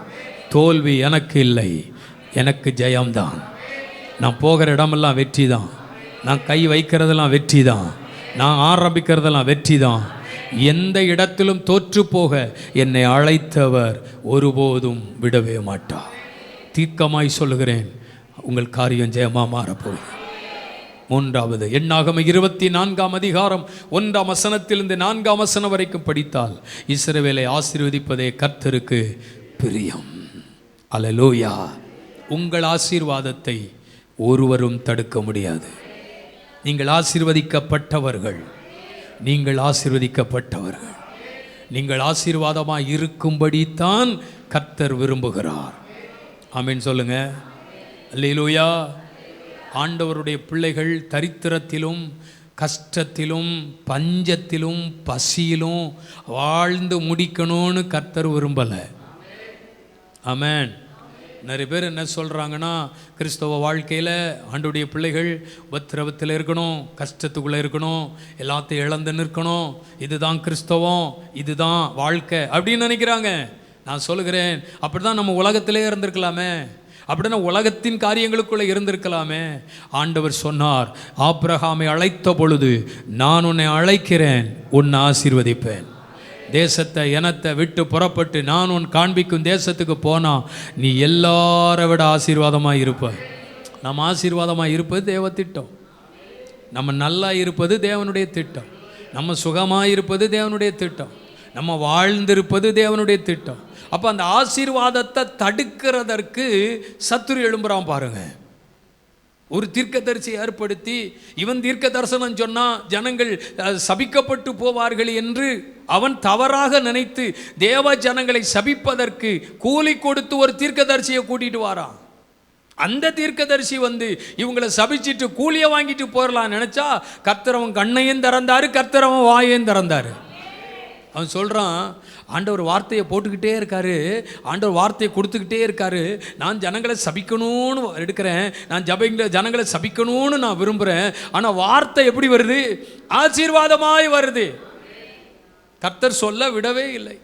தோல்வி எனக்கு இல்லை, எனக்கு ஜெயம்தான். நான் போகிற இடமெல்லாம் வெற்றி தான், நான் கை வைக்கிறதெல்லாம் வெற்றி தான், நான் ஆரம்பிக்கிறதெல்லாம் வெற்றி தான். எந்த இடத்திலும் தோற்று போக என்னை அழைத்தவர் ஒருபோதும் விடவே மாட்டார். தீர்க்கமாய் சொல்லுகிறேன், உங்கள் காரியம் ஜெயமாக மாறப்போகுது. மூன்றாவது, எண்ணாகம 24ஆம் அதிகாரம் 1ஆம் வசனத்திலிருந்து 4ஆம் வசனம் வரைக்கும் படித்தால், இஸ்ரவேலை ஆசீர்வதிப்பதே கர்த்தருக்கு பிரியம். அல்லேலூயா. உங்கள் ஆசீர்வாதத்தை ஒருவரும் தடுக்க முடியாது. நீங்கள் ஆசீர்வதிக்கப்பட்டவர்கள், நீங்கள் ஆசீர்வதிக்கப்பட்டவர்கள். நீங்கள் ஆசீர்வாதமாக இருக்கும்படி தான் கர்த்தர் விரும்புகிறார். ஆமீன் சொல்லுங்க. அல்லேலூயா. ஆண்டவருடைய பிள்ளைகள் தரித்திரத்திலும் கஷ்டத்திலும் பஞ்சத்திலும் பசியிலும் வாழ்ந்து முடிக்கணும்னு கர்த்தர் விரும்பலை. ஆமென். நிறைய பேர் என்ன சொல்கிறாங்கன்னா, கிறிஸ்தவ வாழ்க்கையில் ஆண்டவருடைய பிள்ளைகள் உபத்திரவத்தில் இருக்கணும், கஷ்டத்துக்குள்ளே இருக்கணும், எல்லாத்தையும் இழந்து நிற்கணும், இதுதான் கிறிஸ்தவம், இதுதான் வாழ்க்கை அப்படின்னு நினைக்கிறாங்க. நான் சொல்லுகிறேன், அப்படி தான் நம்ம உலகத்திலே இருந்திருக்கலாமே, அப்படின்னா உலகத்தின் காரியங்களுக்குள்ளே இருந்திருக்கலாமே. ஆண்டவர் சொன்னார், ஆபிரகாமை அழைத்த பொழுது, நான் உன்னை அழைக்கிறேன், உன்னை ஆசீர்வதிப்பேன். தேசத்தை இனத்தை விட்டு புறப்பட்டு நான் உன் காண்பிக்கும் தேசத்துக்கு போனால் நீ எல்லாரை விட ஆசீர்வாதமாக இருப்ப. நம்ம ஆசீர்வாதமாக இருப்பது தேவ திட்டம், நம்ம நல்லா இருப்பது தேவனுடைய திட்டம், நம்ம சுகமாக இருப்பது தேவனுடைய திட்டம், நம்ம வாழ்ந்திருப்பது தேவனுடைய திட்டம். அப்போ அந்த ஆசீர்வாதத்தை தடுக்கிறதற்கு சத்துரு எழும்புறான் பாருங்க. ஒரு தீர்க்கதரிசி ஏற்படுத்தி, இவன் தீர்க்க தரிசனம் சொன்னால் ஜனங்கள் சபிக்கப்பட்டு போவார்கள் என்று அவன் தவறாக நினைத்து தேவ ஜனங்களை சபிப்பதற்கு கூலி கொடுத்து ஒரு தீர்க்கதரிசியை கூட்டிட்டு வாரான். அந்த தீர்க்கதரிசி வந்து இவங்களை சபிச்சிட்டு கூலியை வாங்கிட்டு போயிடலாம் நினைச்சா, கர்த்தரவன் கண்ணையும் திறந்தாரு, கர்த்தரவன் வாயையும் திறந்தாரு. அவன் சொல்கிறான், ஆண்டவர் வார்த்தையை போட்டுக்கிட்டே இருக்காரு, ஆண்டவர் வார்த்தையை கொடுத்துக்கிட்டே இருக்காரு, நான் ஜனங்களை சபிக்கணும்னு எடுக்கிறேன், நான் ஜனங்களை சபிக்கணும்னு நான் விரும்புகிறேன், ஆனால் வார்த்தை எப்படி வருது? ஆசீர்வாதமாய் வருது. கர்த்தர் சொல்ல விடவே இல்லை,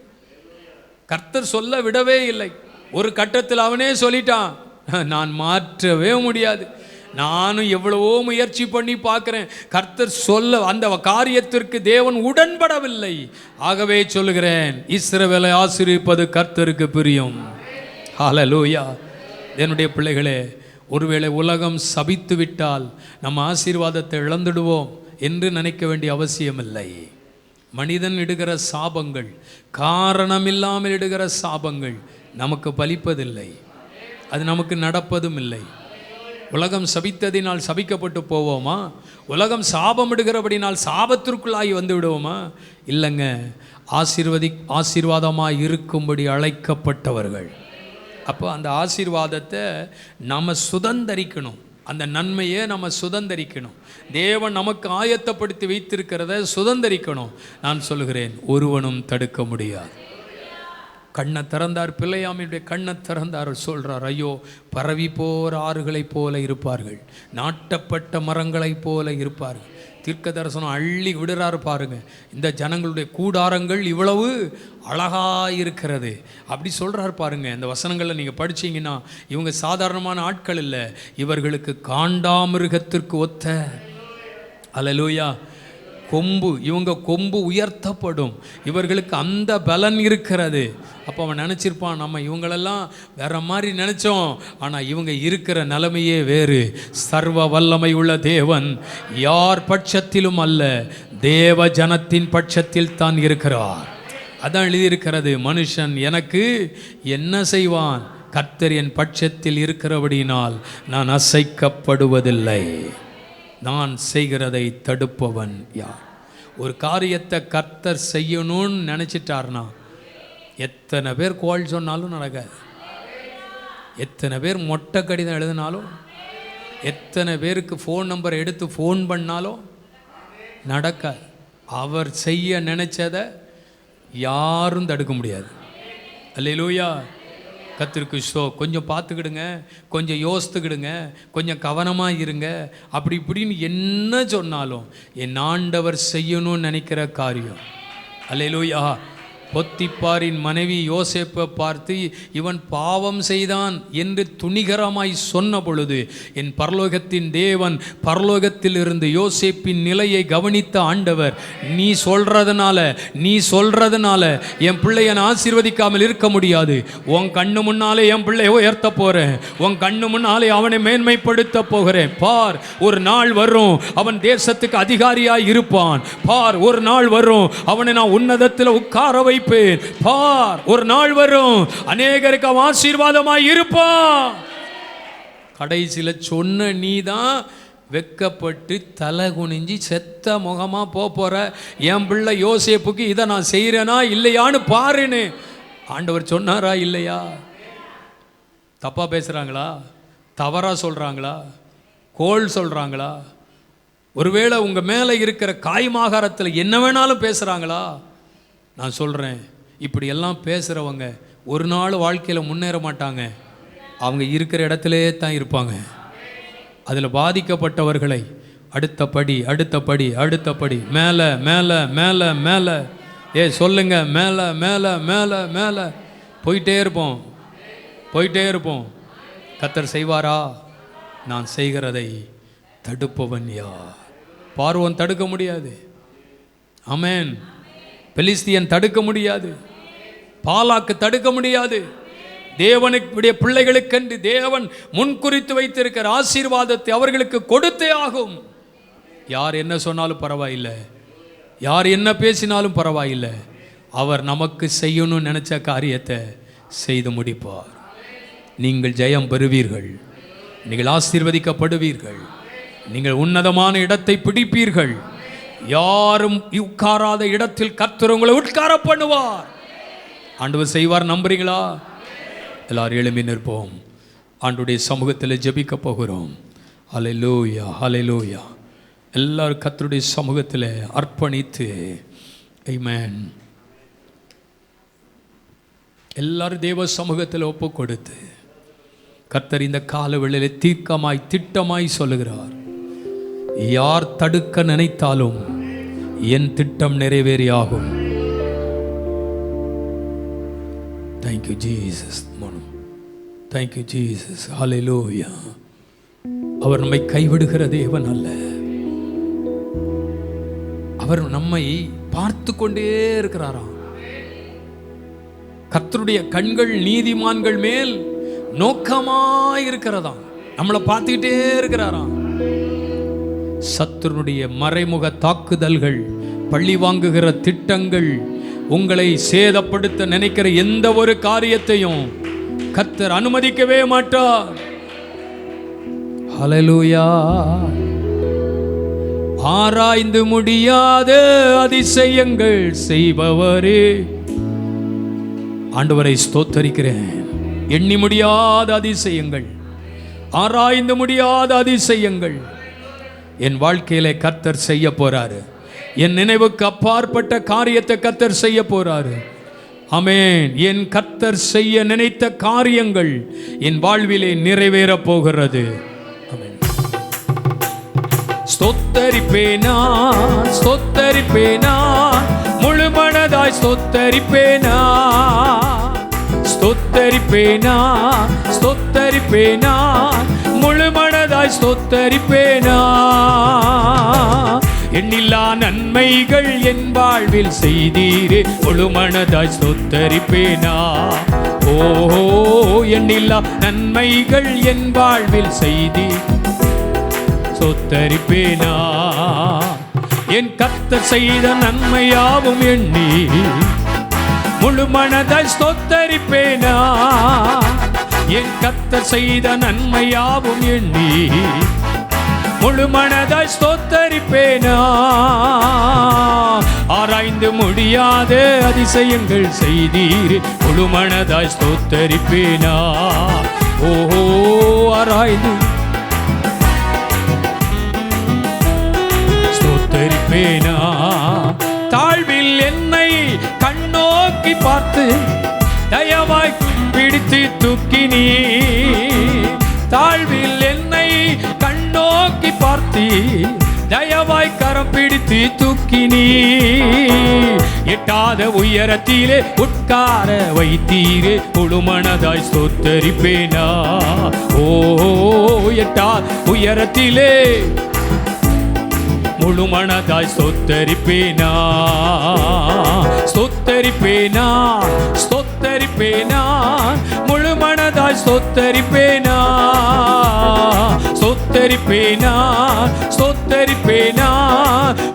கர்த்தர் சொல்ல விடவே இல்லை. ஒரு கட்டத்தில் அவனே சொல்லிட்டான், நான் மாற்றவே முடியாது, நானும் எவ்வளவோ முயற்சி பண்ணி பார்க்குறேன், கர்த்தர் சொல்ல அந்த காரியத்திற்கு தேவன் உடன்படவில்லை. ஆகவே சொல்லுகிறேன், இஸ்ரவேலை ஆசீர்வதிப்பது கர்த்தருக்கு பிரியம். ஹல்லேலூயா. என்னுடைய பிள்ளைகளே, ஒருவேளை உலகம் சபித்து விட்டால் நம்ம ஆசீர்வாதத்தை இழந்துடுவோம் என்று நினைக்க வேண்டிய அவசியமில்லை. மனிதன் இடுகிற சாபங்கள், காரணமில்லாமல் இடுகிற சாபங்கள் நமக்கு பலிப்பதில்லை, அது நமக்கு நடப்பதும் இல்லை. உலகம் சபித்ததினால் சபிக்கப்பட்டு போவோமா? உலகம் சாபம் இடுகிறபடினால் சாபத்திற்குள்ளாகி வந்து விடுவோமா? இல்லைங்க. ஆசீர்வாதமாக இருக்கும்படி அழைக்கப்பட்டவர்கள். அப்போ அந்த ஆசீர்வாதத்தை நம்ம சுதந்தரிக்கணும், அந்த நன்மையை நம்ம சுதந்தரிக்கணும். தேவன் நமக்கு ஆயத்தப்படுத்தி வைத்திருக்கிறத சுதந்தரிக்கணும். நான் சொல்லுகிறேன், ஒருவனும் தடுக்க முடியாது. கண்ணை திறந்தார், பிள்ளையாமியுடைய கண்ணை திறந்தார். சொல்கிறார், ஐயோ, பரவி போகிற ஆறுகளைப் போல இருப்பார்கள், நாட்டப்பட்ட மரங்களைப் போல இருப்பார்கள். தீர்க்க தரிசனம் அள்ளி விடுறாரு பாருங்க. இந்த ஜனங்களுடைய கூடாரங்கள் இவ்வளவு அழகாக இருக்கிறது அப்படி சொல்கிறார் பாருங்க. இந்த வசனங்களில் நீங்கள் படிச்சீங்கன்னா, இவங்க சாதாரணமான ஆட்கள் இல்லை, இவர்களுக்கு காண்டாமிருகத்திற்கு ஒத்த, அல்லேலூயா, கொம்பு, இவங்க கொம்பு உயர்த்தப்படும், இவர்களுக்கு அந்த பலன் இருக்கிறது. அப்போ அவன் நினச்சிருப்பான், நம்ம இவங்களெல்லாம் வேற மாதிரி நினச்சோம், ஆனால் இவங்க இருக்கிற நிலைமையே வேறு. சர்வ வல்லமை உள்ள தேவன் யார் பட்சத்திலும் அல்ல, தேவ ஜனத்தின் பட்சத்தில் தான் இருக்கிறார். அதான் எழுதியிருக்கிறது, மனுஷன் எனக்கு என்ன செய்வான், கர்த்தர் என் பட்சத்தில் இருக்கிறபடினால் நான் அசைக்கப்படுவதில்லை. நான் செய்கிறதை தடுப்பவன் யார்? ஒரு காரியத்தை கர்த்தர் செய்யணும்னு நினச்சிட்டார்னா எத்தனை பேர் கோல் சொன்னாலும் நடக்காது. எத்தனை பேர் மொட்டை கடிதம் எழுதினாலும், எத்தனை பேருக்கு ஃபோன் நம்பர் எடுத்து ஃபோன் பண்ணாலும் நடக்காது. அவர் செய்ய நினைச்சதை யாரும் தடுக்க முடியாது. அல்லேலூயா. கர்த்தருக்கு கொஞ்சம் பார்த்துக்கிடுங்க, கொஞ்சம் யோசித்துக்கிடுங்க, கொஞ்சம் கவனமாக இருங்க. அப்படி இப்படின்னு என்ன சொன்னாலும் என் ஆண்டவர் செய்யணும்னு நினைக்கிற காரியம். அல்லேலூயா. பொத்திப்பாரின் மனைவி யோசேப்பை பார்த்து இவன் பாவம் செய்தான் என்று துணிகரமாய் சொன்ன பொழுது என் பரலோகத்தின் தேவன் பரலோகத்தில் இருந்து யோசேப்பின் நிலையை கவனித்த ஆண்டவர், நீ சொல்றதுனால என் பிள்ளையை நான் ஆசீர்வதிக்காமல் இருக்க முடியாது. உன் கண்ணு முன்னாலே என் பிள்ளையை உயர்த்த போறேன், உன் கண்ணு முன்னாலே அவனை மேன்மைப்படுத்த போகிறேன். பார், ஒரு நாள் வரும் அவன் தேசத்துக்கு அதிகாரியாய் இருப்பான். பார், ஒரு நாள் வரும் அவனை நான் உன்னதத்தில் உட்கார வைப்பேன். பார், ஒரு நாள் வரும் அநேகருக்கு ஆசீர்வாதமாய் இருப்பான். கடைசியில சொன்ன நீதான் வெக்கப்பட்டு தலை குனிஞ்சி செத்த முகமா போற. என் பிள்ளை யோசேப்புக்கு இதை நான் செய்யறேனா இல்லையான்னு பாருன்னு ஆண்டவர் சொன்னாரா இல்லையா? தப்பா பேசுறாங்களா? தவறா சொல்றாங்களா? கோள் சொல்றாங்களா? ஒருவேளை உங்க மேல இருக்கிற காய்மாகாரத்தில் என்ன வேணாலும் பேசுறாங்களா? நான் சொல்கிறேன், இப்படி எல்லாம் பேசுகிறவங்க ஒரு நாள் வாழ்க்கையில் முன்னேற மாட்டாங்க. அவங்க இருக்கிற இடத்துல தான் இருப்பாங்க. அதில் பாதிக்கப்பட்டவர்களை அடுத்த படி மேலே மேலே மேலே மேலே சொல்லுங்க, மேலே மேலே மேலே மேலே போயிட்டே இருப்போம். கர்த்தர் செய்வாரா? நான் செய்கிறதை தடுப்பவன் யார்? பார்வோன் தடுக்க முடியாது. ஆமென். பெலிஸ்தியன் தடுக்க முடியாது. பாலாக்கு தடுக்க முடியாது. தேவனுடைய பிள்ளைகளுக்கென்று தேவன் முன்குறித்து வைத்திருக்கிற ஆசீர்வாதத்தை அவர்களுக்கு கொடுத்தே ஆகும். யார் என்ன சொன்னாலும் பரவாயில்லை, யார் என்ன பேசினாலும் பரவாயில்லை. அவர் நமக்கு செய்யணும்னு நினைச்ச காரியத்தை செய்து முடிப்பார். நீங்கள் ஜெயம் பெறுவீர்கள், நீங்கள் ஆசீர்வதிக்கப்படுவீர்கள், நீங்கள் உன்னதமான இடத்தை பிடிப்பீர்கள். யாரும் உட்காராத இடத்தில் கர்த்தர் உங்களை உட்கார பண்ணுவார். ஆண்டவர் செய்வார். நம்புறீங்களா? எல்லாரும் எழும்பி நிற்போம். ஆண்டுடைய சமூகத்தில் ஜெபிக்க போகிறோம். ஹல்லேலூயா, ஹல்லேலூயா. எல்லாரும் கர்த்தருடைய சமூகத்தில் அர்ப்பணித்து, ஆமென், எல்லாரும் தேவ சமூகத்தில் ஒப்பு கொடுத்து, கர்த்தர் இந்த கால வேளையிலே தீர்க்கமாய் திட்டமாய் சொல்லுகிறார், யார் தடுக்க நினைத்தாலும் என் திட்டம் நிறைவேறியாகும். Thank you Jesus. Thank you Jesus. Hallelujah. அவர் நம்மை கைவிடுகிற தேவன் அல்ல. அவர் நம்மை பார்த்து கொண்டே இருக்கிறாராம். கர்த்தருடைய கண்கள் நீதிமான்கள் மேல் நோக்கமாய் இருக்கிறதாம். நம்மளை பார்த்துக்கிட்டே இருக்கிறாராம். சத்துருடைய மறைமுக தாக்குதல்கள், பழி வாங்குகிற திட்டங்கள், உங்களை சேதப்படுத்த நினைக்கிற எந்த ஒரு காரியத்தையும் கர்த்தர் அனுமதிக்கவே மாட்டார். ஹல்லேலூயா. ஆராய்ந்து முடியாத அதிசயங்கள் செய்பவரே, ஆண்டவரை ஸ்தோத்தரிக்கிறேன். எண்ணி முடியாத அதிசயங்கள், ஆராய்ந்து முடியாத அதிசயங்கள் என் வாழ்க்கையில கர்த்தர் செய்ய போறாரு. என் நினைவுக்கு அப்பாற்பட்ட காரியத்தை கர்த்தர் செய்ய போறாரு. ஆமென். என் கர்த்தர் செய்ய நினைத்த காரியங்கள் என் வாழ்விலே நிறைவேற போகிறது. ஆமென். ஸ்தோத்தரிப்பேனா, ஸ்தோத்தரிப்பேனா, முழு மனதாய் ஸ்தோத்தரிப்பேனா, ஸ்தோத்தரிப்பேனா, ஸ்தோத்தரிப்பேனா, முழு மனதாய் ஸ்தோத்தரிப்பேனா. எண்ணில்லா நன்மைகள் என் வாழ்வில் செய்தீரே, முழு மனதாய் ஸ்தோத்தரிப்பேனா. ஓ, எண்ணில்லா நன்மைகள் என் வாழ்வில் செய்தி ஸ்தோத்தரிப்பேனா. என் கர்த்தர் செய்த நன்மையாவும் எண்ணி முழு மனதாய் ஸ்தோத்தரிப்பேனா. என் கர்த்தர் செய்த நன்மையாவும் எண்ணி முழு மனதாய் ஸ்தோத்தரிப்பேனா. ஆராய்ந்து முடியாத அதிசயங்கள் செய்தீர், முழு மனதாய் ஸ்தோத்தரிப்பேனா. ஓ, ஓஹோ ஆராய்ந்து ஸ்தோத்தரிப்பேனா. தாழ்வில் என்னை கண்ணோக்கி பார்த்து தயவாய் பிடித்து தூக்கினீ. தாழ்வில் என்னை கண்ணோக்கி பார்த்தி தயவாய் கரம் பிடித்து தூக்கினீ. எட்டாத உயரத்திலே உட்கார வைத்தீரே முழுமனதாய் ஸ்தோத்தரிப்பேனா. ஓ எட்டாத உயரத்திலே முழுமனதாய் ஸ்தோத்தரிப்பேனா. ஸ்தோத்தரிப்பேனா ஸ்தோத்தரிப்பேனா முழுமனதாய் ஸ்தோத்தரிப்பேனா. ஸ்தோத்தரிப்பேனா ஸ்தோத்தரிப்பேனா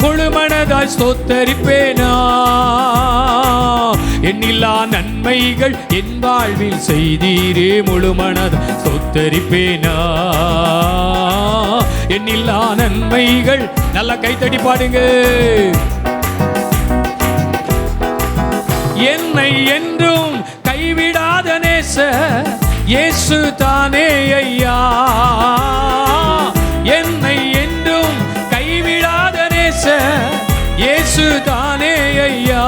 முழுமனதாய் ஸ்தோத்தரிப்பேனா. எண்ணில்லா நன்மைகள் என் வாழ்வில் செய்தீரே முழுமனதாய் ஸ்தோத்தரிப்பேனா. எண்ணில்லா நன்மைகள். நல்லா கைத்தடி பாடுங்க. என்னை என்றும் கைவிடாத நேச இயேசு தானே ஐயா. என்னை என்றும் கைவிடாத நேச இயேசு தானே ஐயா.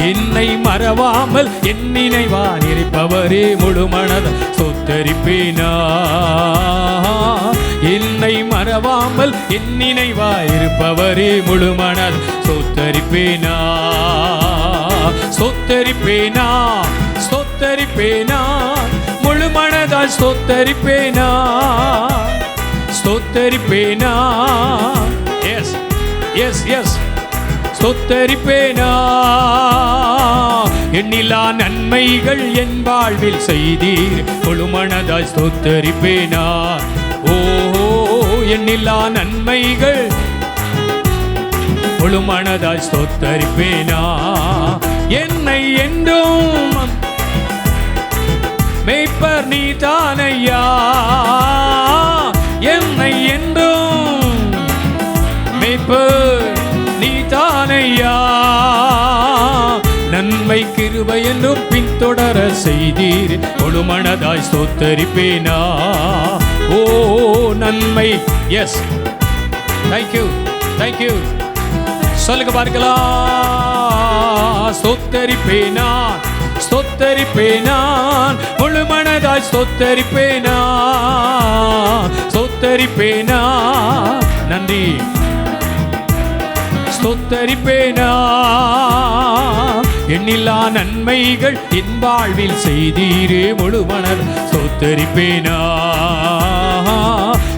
என்னை மறவாமல் என் நினைவால் இருப்பவரே முழுமனத ஸ்தோத்தரிப்பேனா. என்னை மறவாமல் என் நினைவாய் இருப்பவரே முழுமனத ஸ்தோத்தரிப்பேனா. ஸ்தோத்தரிப்பேனா ஸ்தோத்தரிப்பேனா முழுமனதாய் ஸ்தோத்தரிப்பேனா. ஸ்தோத்தரிப்பேனா எஸ் எஸ் எஸ் ஸ்தோத்தரிப்பேனா. எண்ணிலா நன்மைகள் என் வாழ்வில் செய்தீர் முழுமனதாய் ஸ்தோத்தரிப்பேனா. ஓ எண்ணிலா நன்மைகள் முழுமனதாய் ஸ்தோத்தரிப்பேனா. என்னை என்றும் மேய்ப்பர் நீ தானையா. என்னை என்றும் மேய்ப்பர் நீ தானையா. நன்மை கிருபை என்றும் பின்தொடர செய்தீர் முழுமனதாய் ஸ்தோத்தரிப்பேனா. ஓ நன்மை எஸ் தேங்க்யூ தேங்க்யூ சொல்லுங்க பார்க்கலாம். ஸ்தோத்தரிப்பேனா ஸ்தோத்தரிப்பேனா முழுமனதாய் ஸ்தோத்தரிப்பேனா. ஸ்தோத்தரிப்பேனா நன்றி. ஸ்தோத்தரிப்பேனா. எண்ணில்லா நன்மைகள் என் வாழ்வில் செய்தீரே முழுமனதாய் ஸ்தோத்தரிப்பேனா.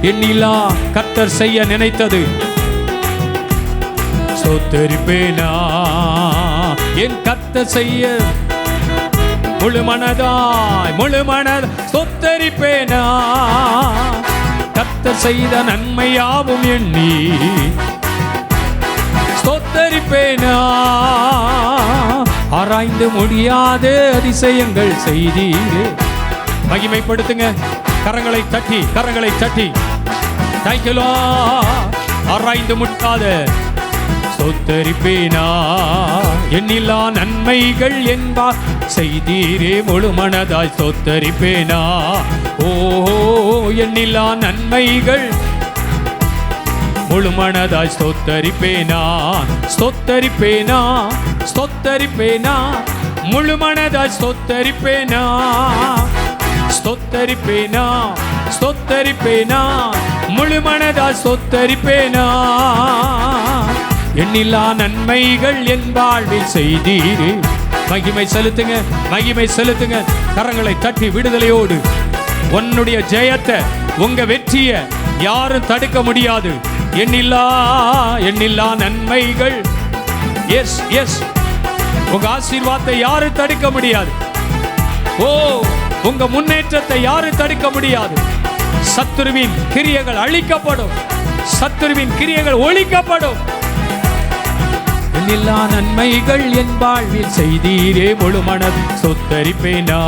எண்ணில்லா கர்த்தர் செய்ய நினைத்தது ஸ்தோத்தரிப்பேனா. என் கர்த்தர் செய்ய முழுமனதாய் ஸ்தோத்தரிப்பேனா. கர்த்தர் செய்த நன்மையாவும் எண்ணி ஸ்தோத்தரிப்பேனா. ஆராய்ந்து முடியாத அதிசயங்கள் செய்தீரே. மகிமைப்படுத்துங்க. கரங்களை தட்டி கரங்களை தட்டி தேங்க்யூ லார்ட். ஆராய்ந்து முட்டாத ஸ்தோத்தரிப்பேனா. எண்ணில்லா நன்மைகள் என்பார் செய்தீரே முழுமனதாய் ஸ்தோத்தரிப்பேனா. ஓ எண்ணில்லா நன்மைகள் முழுமனதாய் ஸ்தோத்தரிப்பேனா. ஸ்தோத்தரிப்பேனா ஸ்தோத்தரிப்பேனா முழுமனதாய் ஸ்தோத்தரிப்பேனா. ஸ்தோத்தரிப்பேனா ஸ்தோத்தரிப்பேனா முழுமனதாய் ஸ்தோத்தரிப்பேனா. எண்ணில்லா நன்மைகள் என் வாழ்வில் செய்தீரே. மகிமை செலுத்துங்க மகிமை செலுத்துங்க. கரங்களை தட்டி விடுதலையோடு உன்னுடைய ஜெயத்தை உங்க வெற்றியை யாரும் தடுக்க முடியாது. எண்ணில்லா நன்மைகள் எஸ் எஸ் உங்க ஆசீர்வாதத்தை யாரும் தடுக்க முடியாது. ஓ உங்க முன்னேற்றத்தை யாரும் தடுக்க முடியாது. சத்துருவின் கிரியைகள் அழிக்கப்படும். சத்துருவின் கிரியைகள் ஒழிக்கப்படும். எண்ணில்லா நன்மைகள் என் வாழ்வில் செய்தீரே முழுமனதாய் ஸ்தோத்தரிப்பேனா.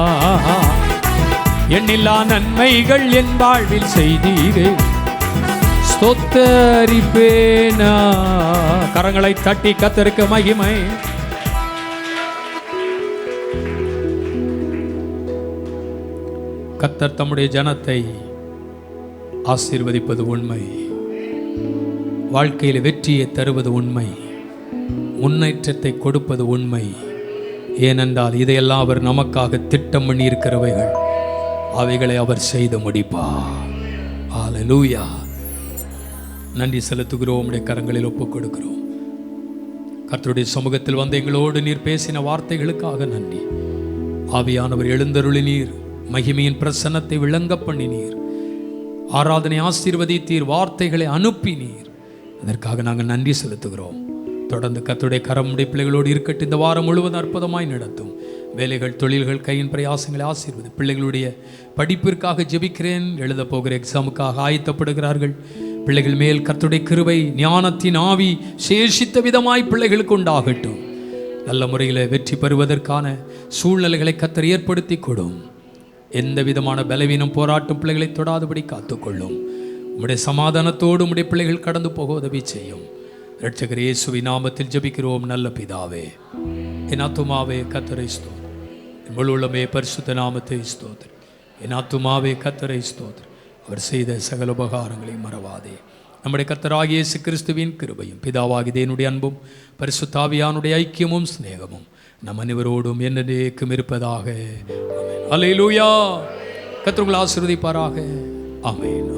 எண்ணில்லா நன்மைகள் என் வாழ்வில் செய்தீரே ஸ்தோத்தரிப்பேனா. கரங்களை தட்டி கர்த்தருக்கு மகிமை. கர்த்தர் தம்முடைய ஜனத்தை ஆசீர்வதிப்பது உண்மை, வாழ்க்கையில் வெற்றியை தருவது உண்மை, முன்னேற்றத்தை கொடுப்பது உண்மை. ஏனென்றால் இதையெல்லாம் அவர் நமக்காக திட்டம் பண்ணி இருக்கிறவைகள், அவைகளை அவர் செய்து முடிப்பார். ஹல்லேலூயா. நன்றி செலுத்துகிறோம். உம்முடைய கரங்களில் ஒப்புக் கொடுக்கிறோம். கர்த்தருடைய சமூகத்தில் வந்து எங்களோடு நீர் பேசின வார்த்தைகளுக்காக நன்றி. ஆவியானவர் எழுந்தருளினீர், மகிமையின் பிரசன்னத்தை விளங்க பண்ணினீர், ஆராதனை ஆசீர்வதித்தீர், வார்த்தைகளை அனுப்பினீர். அதற்காக நாங்கள் நன்றி செலுத்துகிறோம். தொடர்ந்து கர்த்தருடைய கரமுடைய பிள்ளைகளோடு இருக்கட்டும். இந்த வாரம் முழுவதும் அற்புதமாய் நடத்தும். வேலைகள், தொழில்கள், கையின் பிரயாசங்களை ஆசீர்வதி. பிள்ளைகளுடைய படிப்பிற்காக ஜெபிக்கிறேன். எழுத போகிற எக்ஸாமுக்காக ஆயத்தப்படுகிறார்கள். பிள்ளைகள் மேல் கர்த்தருடைய கிருபை, ஞானத்தின் ஆவி சேஷித்த விதமாய் பிள்ளைகளுக்கு உண்டாகட்டும். நல்ல முறையில் வெற்றி பெறுவதற்கான சூழ்நிலைகளை கர்த்தர் ஏற்படுத்தி கொடும். எந்த விதமான பலவீனம், போராட்டும் பிள்ளைகளை தொடாதபடி காத்துக்கொள்ளும். உம்முடைய சமாதானத்தோடு உம்முடைய பிள்ளைகள் கடந்து போக உதவி செய்யும். இரட்சகர் இயேசுவின் நாமத்தில் ஜெபிக்கிறோம் நல்ல பிதாவே. என் ஆத்துமாவே கர்த்தரை ஸ்தோத்திரம், என் முழு உள்ளமே பரிசுத்த நாமத்தை ஸ்தோத்திரம். என் ஆத்துமாவே கர்த்தரை ஸ்தோத்திரம், அவர் செய்த சகல உபகாரங்களையும் மறவாதே. நம்முடைய கர்த்தராகிய இயேசு கிறிஸ்துவின் கிருபையும், பிதாவாகிய தேவனுடைய அன்பும், பரிசுத்த ஆவியானுடைய ஐக்கியமும் சிநேகமும் நம் அனைவரோடும் என்றென்றைக்கும் இருப்பதாக. ஆமென். அல்லேலூயா. கர்த்தர் உங்களை ஆசீர்வதிப்பாராக. ஆமென்.